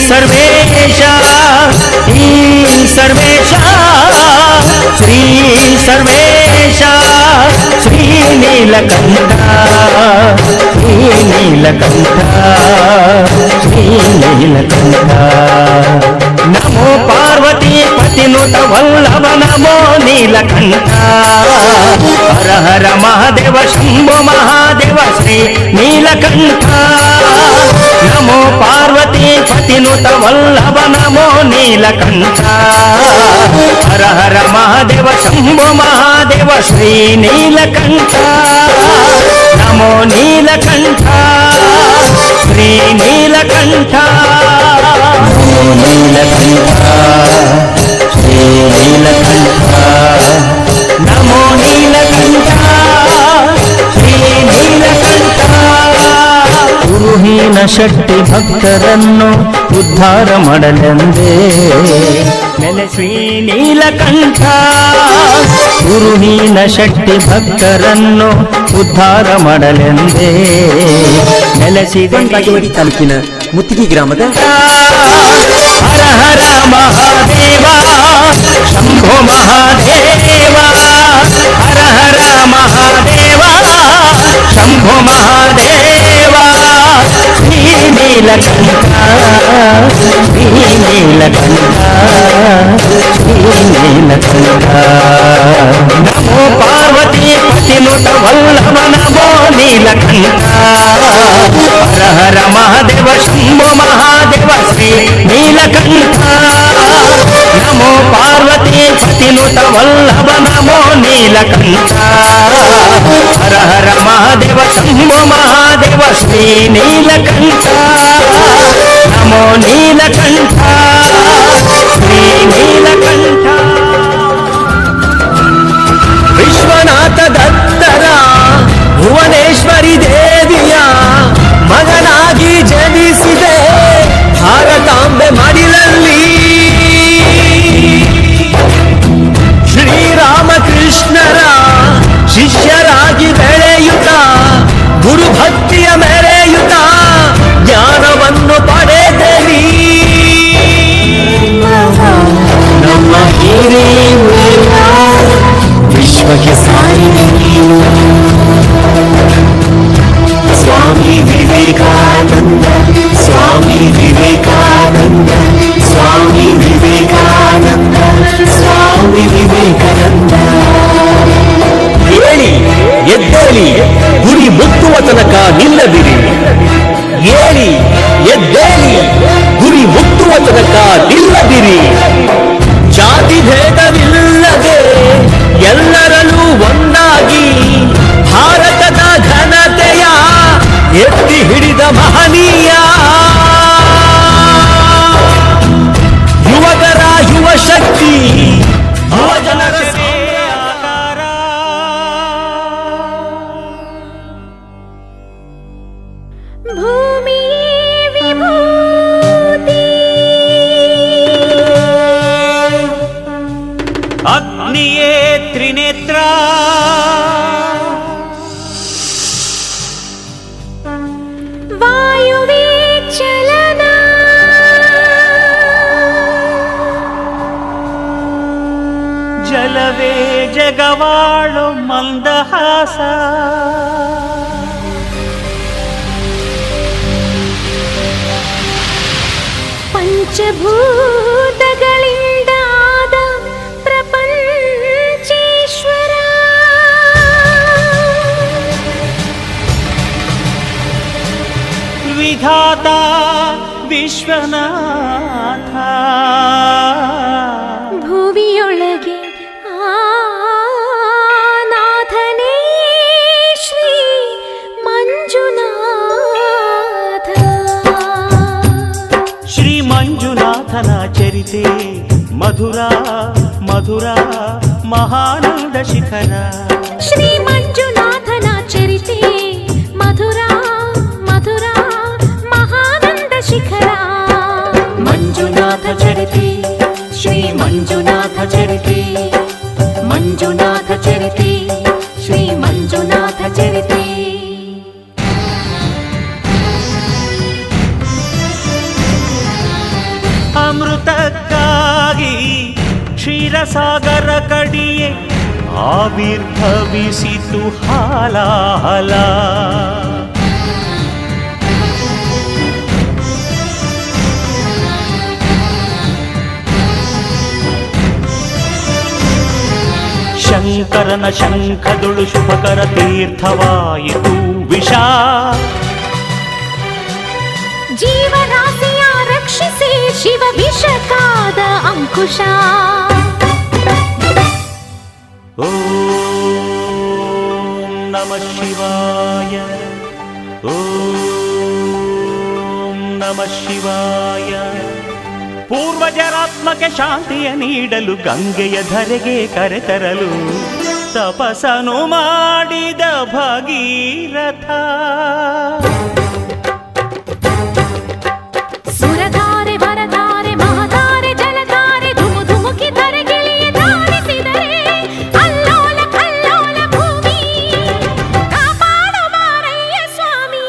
ಸರ್ವೇಶ ಶ್ರೀ ಸರ್ವೇಶ ಶ್ರೀ ಸರ್ವೇಶ ಶ್ರೀ ನೀಲಕಂಠ ಶ್ರೀ ನೀಲಕಂಠ ಶ್ರೀ ನೀಲಕಂಠ ನಮೋ ಪಾರ್ವತಿ ಪತಿನುತ ವಲ್ಲಭ ನಮೋ ನೀಲಕಂಠ ಹರ ಹರ ಮಹಾದೇವ ಶಂಭೋ ಮಹಾದೇವ ಶ್ರೀ ನೀಲಕಂಠ ನಮೋ ಪಾರ್ವತಿ ಪತಿನುತ ವಲ್ಲಭ ನಮೋ ನೀಲಕಂಠ ಹರ ಹರ ಮಹಾದೇವ ಶಂಭೋ ಮಹಾದೇವ ಶ್ರೀ ನೀಲಕಂಠ ನಮೋ ನೀಲಕಂಠ ಶ್ರೀ ನೀಲಕಂಠ ನೀಲಕಂಠ ಶ್ರೀ ನೀಲಕಂಠ ನಮೋ ನೀಲಕಂಠ ಶ್ರೀ ನೀಲಕಂಠ ಗುರುಹೀನ ಶಕ್ತಿ ಭಕ್ತರನ್ನು ಉದ್ಧಾರ ಮಾಡಲೆಂದೇ ನೆಲೆ ಶ್ರೀ ನೀಲಕಂಠ ಗುರುಹೀನ ಶಕ್ತಿ ಭಕ್ತರನ್ನು ಉದ್ಧಾರ ಮಾಡಲೆಂದೇ ನೆಲೆಸಿದ ತಾಲೂಕಿನ ಮುತ್ತಿಗೆ ಗ್ರಾಮದ ಹರ ಹರ ಮಹಾದೇವ ಶಂಭೋ ಮಹಾದೇವ ಹರ ಹರ ಮಹಾದೇವ ಶಂಭೋ ಮಹಾದೇವ ಶ್ರೀ ನೀಲಕಂಠ ಶ್ರೀ ನೀಲಕಂಠ ಶ್ರೀ ನೀಲಕಂಠ ನಮೋ ಪಾರ್ವತಿ ಪತಿನುತ ವಲ್ಲಭ ನಮೋ ನೀಲಕಂಠ ಹರ ಹರ ಮಹಾದೇವ ಶಂಭೋ ಮಹಾದೇವ ಶ್ರೀ ನೀಲಕಂಠ ನಮೋ ಪಾರ್ವತಿ ಪತಿನುತ ವಲ್ಲಭ ನಮೋ ನೀಲಕಂಠ ಹರ ಹರ ಮಹಾದೇವ ಶಂಭೋ ಮಹಾದೇವ ಶ್ರೀ ನೀಲಕಂಠ ನಮೋ ನೀಲಕಂಠ ಶ್ರೀ ನೀಲಕಂಠ ವಿಶ್ವನಾಥ ದತ್ತರ ಭುವನೇಶ್ವರಿ ದೇವಿಯ ಮಗನಾಗಿ ಜನಿಸಿದೆ ಭಾರತಾಂಬೆ ಮಡಿಲಲ್ಲಿ ಶ್ರೀರಾಮಕೃಷ್ಣರ ಶಿಷ್ಯರಾಗಿ ಬೆಳೆಯುತ್ತ ಗುರುಭಕ್ತಿಯ ಮೆರೆಯುತ್ತ ಜ್ಞಾನವನ್ನು ಪಡೆದರಿ ನಮ್ಮ ಹಿರಿಯ ವಿಶ್ವಕ್ಕೆ ಸಾಯಿ ಸ್ವಾಮಿ ವಿವೇಕಾನಂದ ಸ್ವಾಮಿ ವಿವೇಕಾನಂದ ಸ್ವಾಮಿ ವಿವೇಕಾನಂದ ಸ್ವಾಮಿ ವಿವೇಕಾನಂದ ಹೇಳಿ ಎದ್ದೇಳಿ ಗುರಿ ಮುಟ್ಟುವ ತನಕ ನಿಲ್ಲದಿರಿ ಏಳಿ ಎದ್ದೇಳಿ ಗುರಿ ಮುಟ್ಟುವ ತನಕ ನಿಲ್ಲದಿರಿ ಜಾತಿ ಭೇದವಿಲ್ಲದೆ ಎಲ್ಲರಲ್ಲೂ ಒಂದಾಗಿ ಭಾರತದ ಘನತೆಯ ಎತ್ತಿ ಹಿಡಿದ ಮಹನೀಯ ಯುವಕರ ಯುವ ಶಕ್ತಿ ಯುವಜನರ ಭೂಮಿ ವಿಭೂತಿ ತೆಗವಾಳು ಮಂದಹಾಸ ಪಂಚಭೂತಗಳಿಂದಾದ ಪ್ರಪಂಚೇಶ್ವರ ವಿಧಾತ ವಿಶ್ವನಾಥ ಭುವಿಯೊಳಗೆ ನಾಥನೇ ಶ್ರೀ ಮಂಜುನಾಥ ಶ್ರೀ ಮಂಜುನಾಥನ ಚರಿತೆ ಮಧುರ ಮಧುರ ಮಹಾನಂದ ಶಿಖರ ಶ್ರೀ ಮಂಜುನಾಥನ ಚರಿತೆ ಮಧುರ ಮಧುರ ಮಹಾನಂದ ಶಿಖರ ಮಂಜುನಾಥ ಚರಿತೆ ಶ್ರೀ ಮಂಜುನಾಥ ಚರಿತೆ ಮಂಜುನಾಥ ಚರಿತೆ ಶ್ರೀ ಮಂಜುನಾಥ ಚರಿತೆ ಅಮೃತಕ್ಕಾಗಿ ಕ್ಷೀರಸಾಗರ ಕಡಿಯೆ ಆವಿರ್ಭವಿಸಿತು ಹಾಲಾಹಲ ಶಂಕರನ ಶಂಖದುಳು ಶುಭಕರ ತೀರ್ಥವಾಯಿತು ವಿಷ ಜೀವರಾಶಿಯ ರಕ್ಷಿಸಿ ಶಿವ ವಿಷಕಾದ ಅಂಕುಶ ಓಂ ನಮಃ ಶಿವಾಯ ಓಂ ನಮಃ ಶಿವಾಯ ಪೂರ್ವಜರಾತ್ಮಕ್ಕೆ ಶಾಂತಿಯ ನೀಡಲು ಗಂಗೆಯ ಧರೆಗೆ ಕರೆತರಲು ತಪಸ್ಸನು ಮಾಡಿದ ಭಗೀರಥ ಸುರಧಾರೆ ವರಧಾರೆ ಮಹಧಾರೆ ಜಲಧಾರೆ ಧುಮು ಧುಮುಕಿ ಧರೆಗಿಳಿಯ ಧಾರಿಸಿದರೆ ಅಲ್ಲೋಲ ಕಲ್ಲೋಲ ಭೂಮಿ ಕಾಪಾಡು ಮಾರಯ್ಯ ಸ್ವಾಮಿ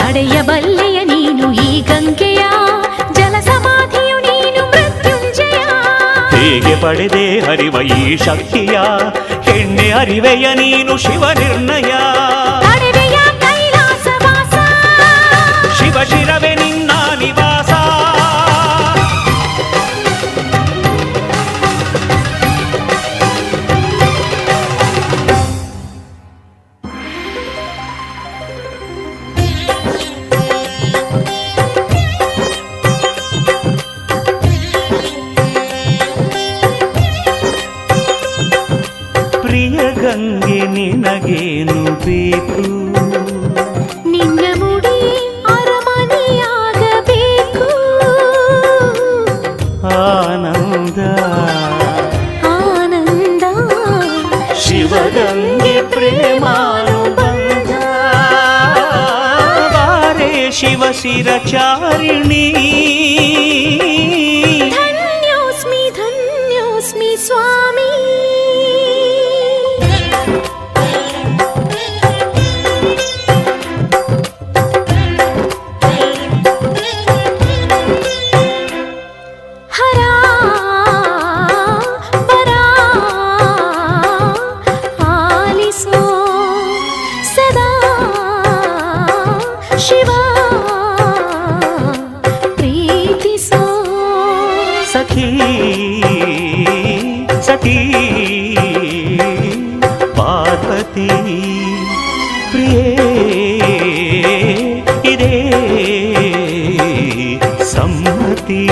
ತಡೆಯಬಲ್ಲೆಯ ನೀನು ಈ ಗಂಗೆಯ ಜಲ ಸಮಾಧಿಯು ನೀನು ಮೃತ್ಯುಂಜಯ ಹೇಗೆ ಪಡೆದೆ ಹರಿವ ಈ ಶಕ್ತಿಯ ಹೆಣ್ಣೆ ಅರಿವೆಯ ನೀನು ಶಿವ ನಿರ್ಣಯ ತಡೆವೆಯ ಕೈಲಾಸವಾಸ ಶಿವ ಶಿರವೆ ನಿನ್ನ ನಿವಾಸ ಪ್ರಿಯ ಗಂಗೆ ನಿನಗೇನು ಬೇಕು ನಿನ್ನ ಮುಡಿ ಅರಮನೆಯಾಗಬೇಕು ಆನಂದ ಆನಂದ ಶಿವಗಂಗೆ ಪ್ರೇಮಾನುಬಂಧ ಬಾರೆ ಶಿವ ಶಿರಚಾರಿಣಿ ಧನ್ಯೋಸ್ಮಿ ಸ್ವಾಮಿ ಹರ ಬರ ಆಲಿಸೋ ಸದಾ ಶಿವ ಪ್ರೀತಿಸೋ ಸಖಿ ಸಖಿ ಪಾರ್ವತಿ ಪ್ರಿಯೇ ಇದೇ ಸಮ್ಮತಿ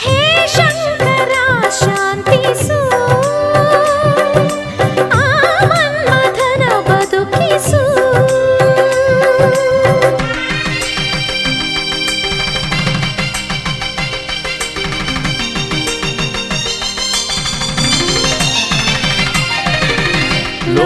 ಹೇ ಶಂಕರ ಶಾಂತಿಸು ಆ ಮನ್ಮಥನ ಬದುಕಿಸು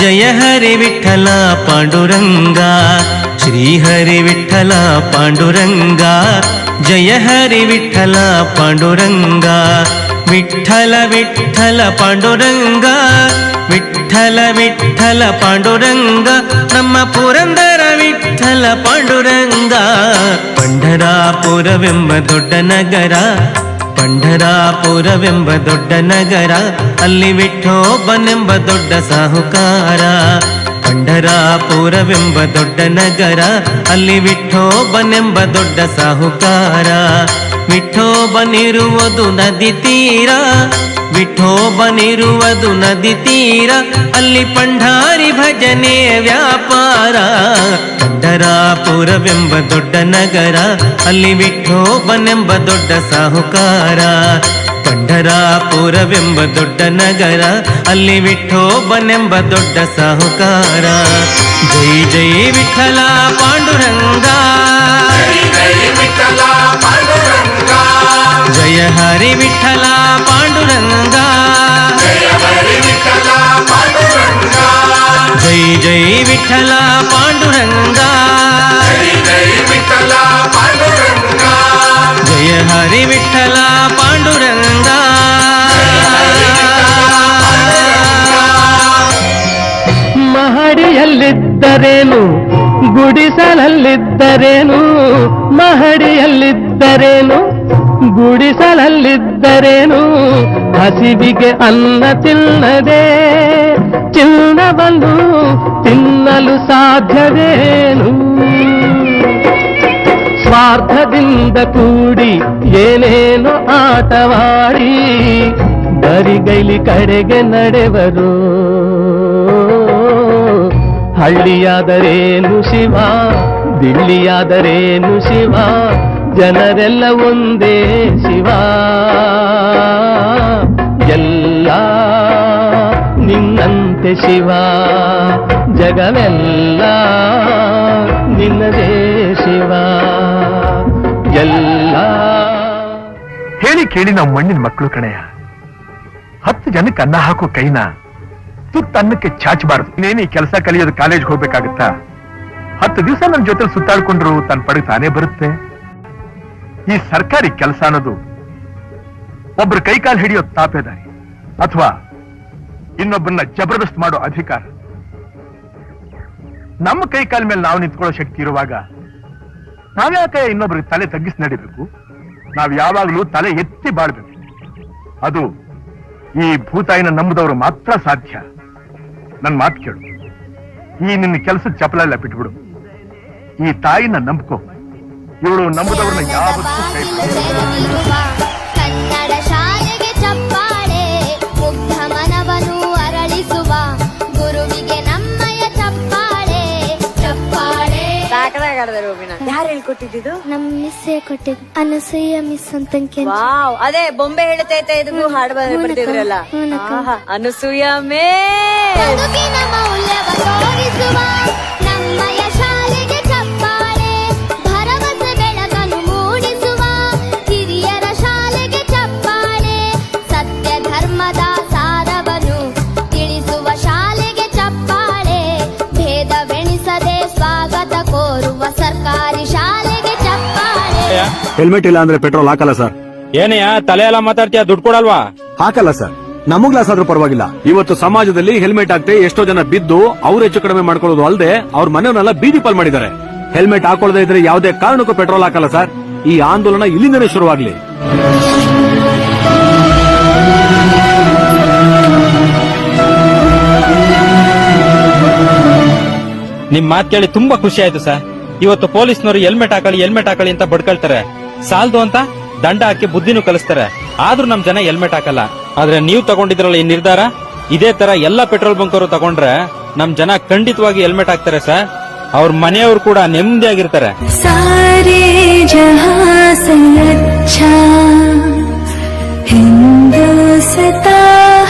जय हरि विठ्ठल पांडुरंगा श्री हरि विठ्ठल पांडुरंगा जय हरि विठ्ठल पांडुरंगा विठ्ठल विठ्ठल पांडुरंगा विठ्ठल विठ्ठल पांडुरंग ನಮ್ಮ ಪುರಂದರ ವಿಠ್ಠಲ ಪಾಂಡುರಂಗ ಪಂಢರಾಪುರವೆಂಬ ದೊಡ್ಡ ನಗರ ಪಂಢರಾಪುರವೆಂಬ ದೊಡ್ಡ ನಗರ ಅಲ್ಲಿ ವಿಠೋಬನೆಂಬ ದೊಡ್ಡ ಸಾಹುಕಾರ ಪಂಢರಾಪುರವೆಂಬ ದೊಡ್ಡ ನಗರ ಅಲ್ಲಿ ವಿಠೋಬನೆಂಬ ದೊಡ್ಡ ಸಾಹುಕಾರ ವಿಠೋಬನಿರುವುದು ನದಿ ತೀರ ವಿಠೋಬನಿರುವುದು ನದಿ ತೀರ ಅಲ್ಲಿ ಪಂಢಾರಿ ಭಜನೆ ವ್ಯಾಪಾರ ಪಂಢರಾಪುರವೆಂಬ ದೊಡ್ಡ ನಗರ ಅಲ್ಲಿ ವಿಠೋಬನೆಂಬ ದೊಡ್ಡ ಸಾಹುಕಾರ ಪಂಢರಾಪುರವೆಂಬ ದೊಡ್ಡ ನಗರ ಅಲ್ಲಿ ವಿಠೋಬನೆಂಬ ದೊಡ್ಡ ಸಾಹುಕಾರ ಜೈ ಜೈ ವಿಠಲ ಪಾಂಡುರಂಗ ಜಯ ಹರಿ ವಿಠಲ ಪಾಂಡುರಂಗ ಜೈ ಜೈ ವಿಠಲ ಪಾಂಡುರಂಗ ಜಯ ಹರಿ ವಿಠಲ ಪಾಂಡುರಂಗ ಮಹಡಿಯಲ್ಲಿದ್ದರೇನು ಗುಡಿಸಲಲ್ಲಿದ್ದರೇನು ಮಹಡಿಯಲ್ಲಿದ್ದರೇನು ಗುಡಿಸಲಲ್ಲಿದ್ದರೇನು ಹಸಿವಿಗೆ ಅನ್ನ ತಿನ್ನದೆ ಚಿನ್ನವನ್ನು ತಿನ್ನಲು ಸಾಧ್ಯವೇನು ಸ್ವಾರ್ಥದಿಂದ ಕೂಡಿ ಏನೇನು ಆಟವಾಡಿ ಬರಿಗೈಲಿ ಕಡೆಗೆ ನಡೆವರು ಹಳ್ಳಿಯಾದರೇನು ಶಿವ ದಿಳ್ಳಿಯಾದರೇನು ಶಿವ ಜನರೆಲ್ಲ ಒಂದೇ ಶಿವ ಎಲ್ಲ ನಿನ್ನಂತೆ ಶಿವ ಜಗವೆಲ್ಲ ನಿನ್ನದೇ ಶಿವ ಎಲ್ಲ ಹೇಳಿ ಕೇಳಿ ನಾವು ಮಣ್ಣಿನ ಮಕ್ಕಳು ಕಣೆಯ 10 ಜನಕ್ಕೆ ಅನ್ನ ಹಾಕೋ ಕೈನ ತುತ್ತನ್ನಕ್ಕೆ ಚಾಚಬಾರದು. ಇನ್ನೇನು ಈ ಕೆಲಸ ಕಲಿಯೋದು ಕಾಲೇಜ್ ಹೋಗ್ಬೇಕಾಗತ್ತಾ? 10 ದಿವಸ ನನ್ನ ಜೊತೆ ಸುತ್ತಾಡ್ಕೊಂಡ್ರು ತನ್ನ ಪಡೆಗೆ ತಾನೇ ಬರುತ್ತೆ. ಈ ಸರ್ಕಾರಿ ಕೆಲಸ ಅನ್ನೋದು ಒಬ್ರು ಕೈಕಾಲು ಹಿಡಿಯೋ ತಾಪೇದಾರಿ ಅಥವಾ ಇನ್ನೊಬ್ಬರನ್ನ ಜಬರ್ದಸ್ತ್ ಮಾಡೋ ಅಧಿಕಾರ. ನಮ್ಮ ಕೈಕಾಲ ಮೇಲೆ ನಾವು ನಿಂತ್ಕೊಳ್ಳೋ ಶಕ್ತಿ ಇರುವಾಗ ನಾವ್ಯಾಕೆ ಇನ್ನೊಬ್ರಿಗೆ ತಲೆ ತಗ್ಗಿಸಿ ನಡಿಬೇಕು? ನಾವ್ ಯಾವಾಗ್ಲೂ ತಲೆ ಎತ್ತಿ ಬಾಳ್ಬೇಕು. ಅದು ಈ ಭೂತಾಯಿನ ನಂಬುದವರು ಮಾತ್ರ ಸಾಧ್ಯ. ನನ್ ಮಾತು ಕೇಳು, ಈ ನಿನ್ನ ಕೆಲಸದ ಚಪಲೆಲ್ಲ ಬಿಟ್ಬಿಡು. ಈ ತಾಯಿನ ನಂಬ್ಕೋ. ಇವಳು ನಂಬುದವ್ರನ್ನ ಯಾವತ್ತೂ ಕೈ ಕನ್ನಡ ಶಾಲೆಗೆ ಚಪ್ಪಾಳೆ ಮುಗ್ಧ ಮನವನ್ನು ಅರಳಿಸುವ ಗುರುವಿಗೆ ನಮ್ಮಯ ಚಪ್ಪಾಳೆ ಚಪ್ಪಾಳೆ. ಯಾರು ಹೇಳ್ಕೊಟ್ಟಿದ್ದು? ನಮ್ ಮಿಸ್ ಕೊಟ್ಟಿದ್ದು ಅನಸೂಯ ಮಿಸ್ ಅಂತ. ಅದೇ ಬೊಂಬೆ ಹೇಳ್ತೈತೆ ಇದಕ್ಕೂ ಹಾಡು ಬರ್ತಿದ್ರಲ್ಲ ಅನಸೂಯ ಮೇ ಮೌಲ್ಯವ ತೋರಿಸುವ ನಮ್ಮಯ ಶಾಲೆಗೆ ಚಪ್ಪಾಳೆ ಭರವಸೆ ಬೆಳಕನ್ನು ಮೂಡಿಸುವ ಹಿರಿಯರ ಶಾಲೆಗೆ ಚಪ್ಪಾಳೆ ಸತ್ಯ ಧರ್ಮದ ಸಾರವನ್ನು ತಿಳಿಸುವ ಶಾಲೆಗೆ ಚಪ್ಪಾಳೆ ಭೇದವೆಣಿಸದೆ ಸ್ವಾಗತ ಕೋರುವ ಸರ್ಕಾರಿ ಶಾಲೆಗೆ ಚಪ್ಪಾಳೆ. ಹೆಲ್ಮೆಟ್ ಇಲ್ಲ ಅಂದ್ರೆ ಪೆಟ್ರೋಲ್ ಹಾಕಲ್ಲ ಸರ್. ಏನಯ್ಯ ತಲೆ ಎಲ್ಲ ಮಾತಾಡ್ತೀಯ, ದುಡ್ಡು ಕೊಡಲ್ವಾ? ಹಾಕಲ್ಲ ಸರ್. ನಮಗ್ ಲಾಸ್ ಆದ್ರೂ ಪರವಾಗಿಲ್ಲ. ಇವತ್ತು ಸಮಾಜದಲ್ಲಿ ಹೆಲ್ಮೆಟ್ ಹಾಕ್ತೆ ಎಷ್ಟೋ ಜನ ಬಿದ್ದು ಅವ್ರು ಹೆಚ್ಚು ಕಡಿಮೆ ಮಾಡ್ಕೊಳ್ಳೋದು ಅಲ್ಲದೆ ಅವ್ರ ಮನೆಯವನ್ನೆಲ್ಲ ಬೀದಿ ಪಾಲ್ ಮಾಡಿದ್ದಾರೆ. ಹೆಲ್ಮೆಟ್ ಹಾಕೊಳ್ಳದೆ ಇದ್ರೆ ಯಾವುದೇ ಕಾರಣಕ್ಕೂ ಪೆಟ್ರೋಲ್ ಹಾಕಲ್ಲ ಸರ್. ಈ ಆಂದೋಲನ ಇಲ್ಲಿಂದನೇ ಶುರುವಾಗ್ಲಿ. ನಿಮ್ ಮಾತ್ ಕೇಳಿ ತುಂಬಾ ಖುಷಿ ಆಯ್ತು ಸರ್. ಇವತ್ತು ಪೊಲೀಸ್ನವರು ಹೆಲ್ಮೆಟ್ ಹಾಕಳಿ ಅಂತ ಬಡ್ಕೊಳ್ತಾರೆ. ಸಾಲ್ದು ಅಂತ ದಂಡ ಹಾಕಿ ಬುದ್ಧಿನೂ ಕಲಿಸ್ತಾರೆ. ಆದ್ರೂ ನಮ್ ಜನ ಹೆಲ್ಮೆಟ್ ಹಾಕಲ್ಲ. ಆದ್ರೆ ನೀವು ತಗೊಂಡಿದ್ರಲ್ಲ ಈ ನಿರ್ಧಾರ, ಇದೇ ತರ ಎಲ್ಲಾ ಪೆಟ್ರೋಲ್ ಬಂಕ್ ಅವರು ತಗೊಂಡ್ರೆ ನಮ್ ಜನ ಖಂಡಿತವಾಗಿ ಹೆಲ್ಮೆಟ್ ಹಾಕ್ತಾರೆ ಸರ್. ಅವ್ರ ಮನೆಯವರು ಕೂಡ ನೆಮ್ಮದಿಯಾಗಿರ್ತಾರೆ. ಸಾರೇ ಜಹಾಂ ಸೆ ಅಚ್ಚಾ ಹಿಂದೂಸ್ತಾ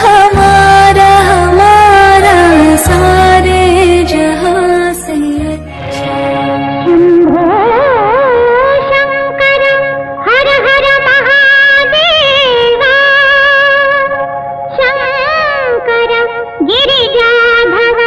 ಹಮಾರಾ ಹಮಾರಾ ಸಾರೇ ಜಹಾಂ ಸೆ ಅಚ್ಚಾ. ಶಂಕರ ಹರ ಹರ ಮಹಾದೇವ ಶಂಕರ ಗಿರಿಜಾಧವ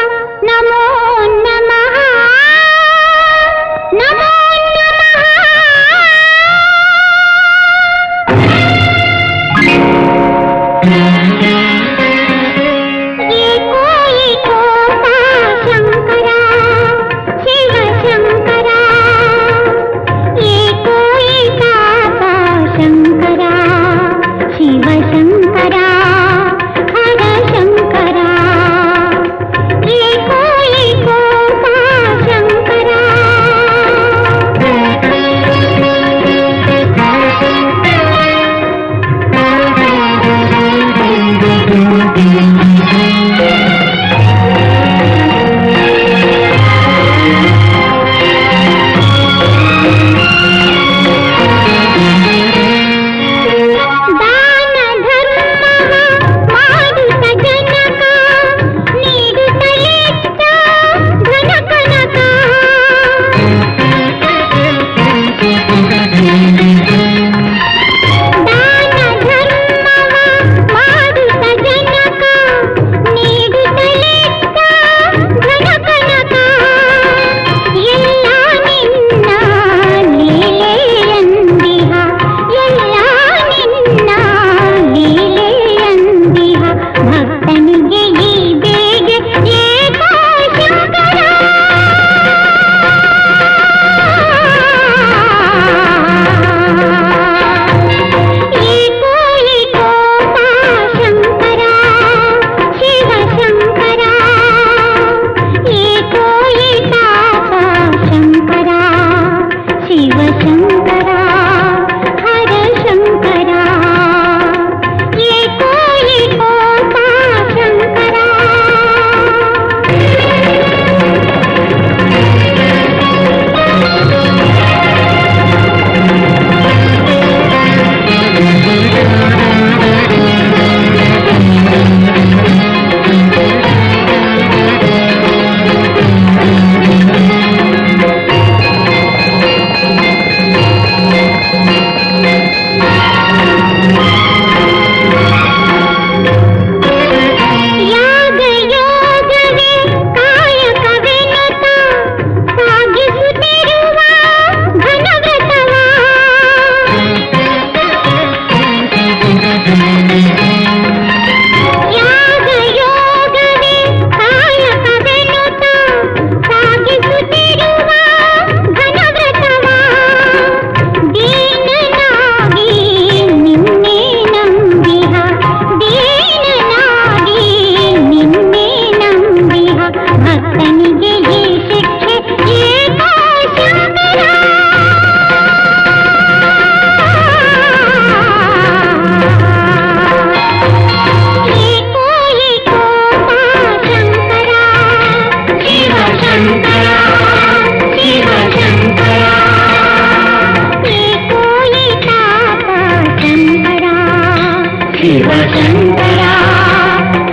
ಶಿವ ಶಂಕರ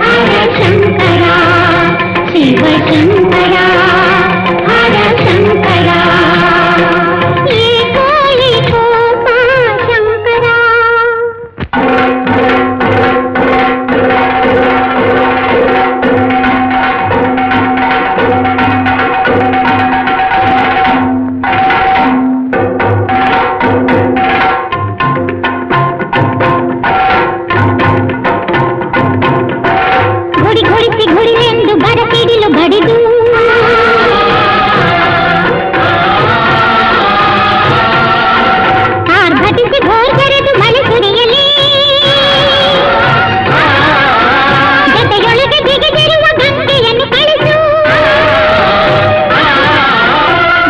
ಹರ ಶಂಕರ ಶಿವ ಶಂಕರ ಹರ ಶಂಕರ ಏಕೋ ಏಕೋ ಶಂಕರ. घोड़ी घोड़ी से घोड़ी लेंदु बरसिडिಲು बಡಿದು ಆರ್ಭಟಿಸಿ ಘೋರ್ಗರೆದು ಮಳೆ ಸುರಿಯಲಿ ಜೊತೆಯೊಳಗೆ ಜಿಗಿದಿರುವ ಗಂಗೆಯನ್ನು ಕಳಿಸು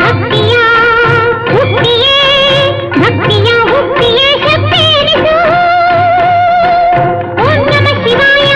ಭಕ್ತಿಯ ಹುಟ್ಟಿಯೇ ಭಕ್ತಿಯ ಹುಟ್ಟಿಯೇ ಶಕ್ತಿ ಎನಿಸು. ಓಂ ನಮ ಶಿವಾಯ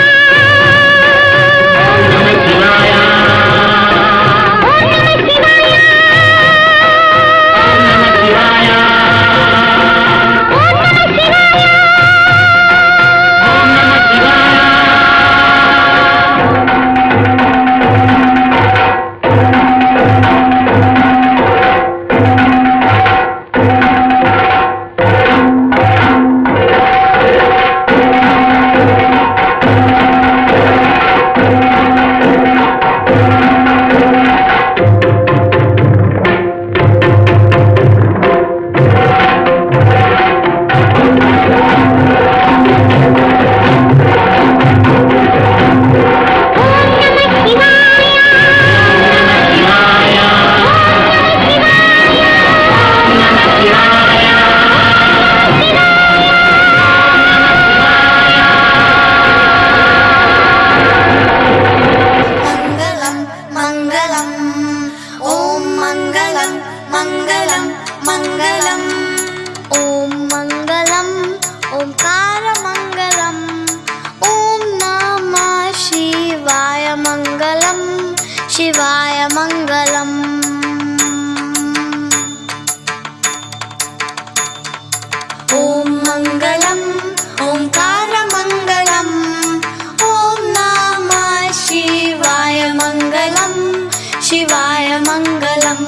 शिवाय मंगलम. ओम मंगलम ओंकार मंगलम ओम नमः शिवाय मंगलम शिवाय मंगलम.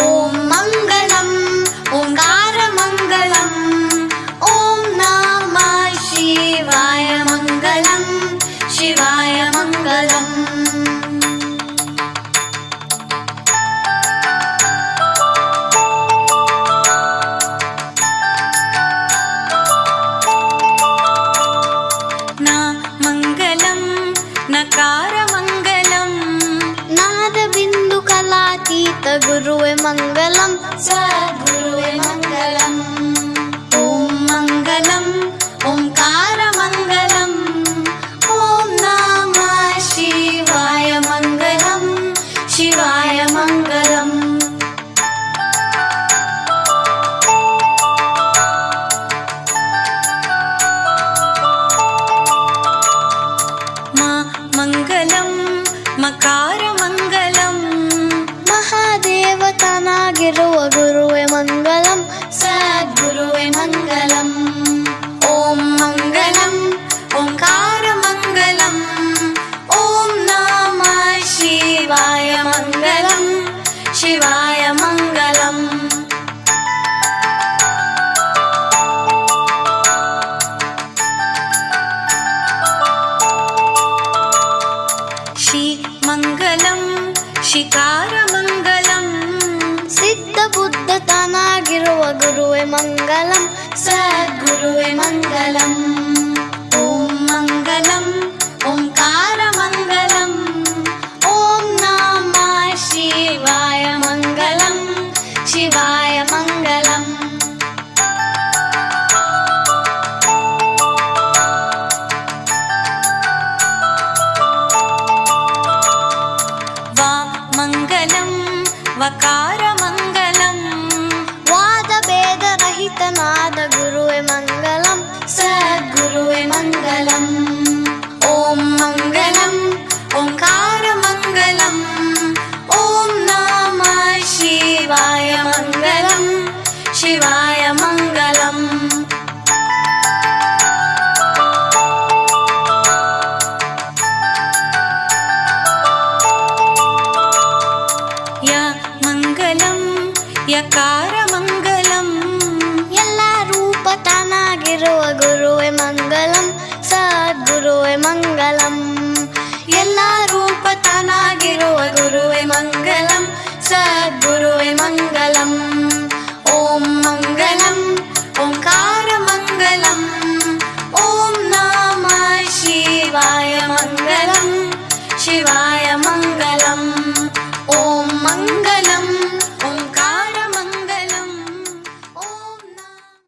ओम मंगलम ओंकार मंगलम ओम नमः शिवाय मंगलम शिवाय मंगलम. गुरुवे मंगलम सद्गुरुवे मंगलम. ओम मंगलम ओंकार मंगलम ओम नमः शिवाय मंगलम शिवाय मंगलम. मा मंगलम मकार मंगलम महादेवतनागिರುವ गुरुवे मंगलम सद्गुरुवे मंगलम. ओम मंगलम ओंकार मंगलम ओम नमः शिवाय मंगलम शिवाय मंगलम. श्री मंगलम शिकार मंगलम सिद्ध बुद्ध तनागिರುವ गुरुवे मंगलम सद्गुरुवे मंगलम. ओम मंगलम ओंकार मंगलम ओम नमः शिवाय मंगलम शिवाय मंगलम. वा मंगलम वकार मंगलम वाद भेद रहित नाद गुरुवे मंगलम सद्गुरु ಯಕಾರ ಮಂಗಲಂ ಎಲ್ಲ ರೂಪ ತಾನಾಗಿರುವ ಗುರುವೆ ಮಂಗಲಂ ಸದ್ಗುರುವೆ ಮಂಗಲಂ ಎಲ್ಲ ರೂಪ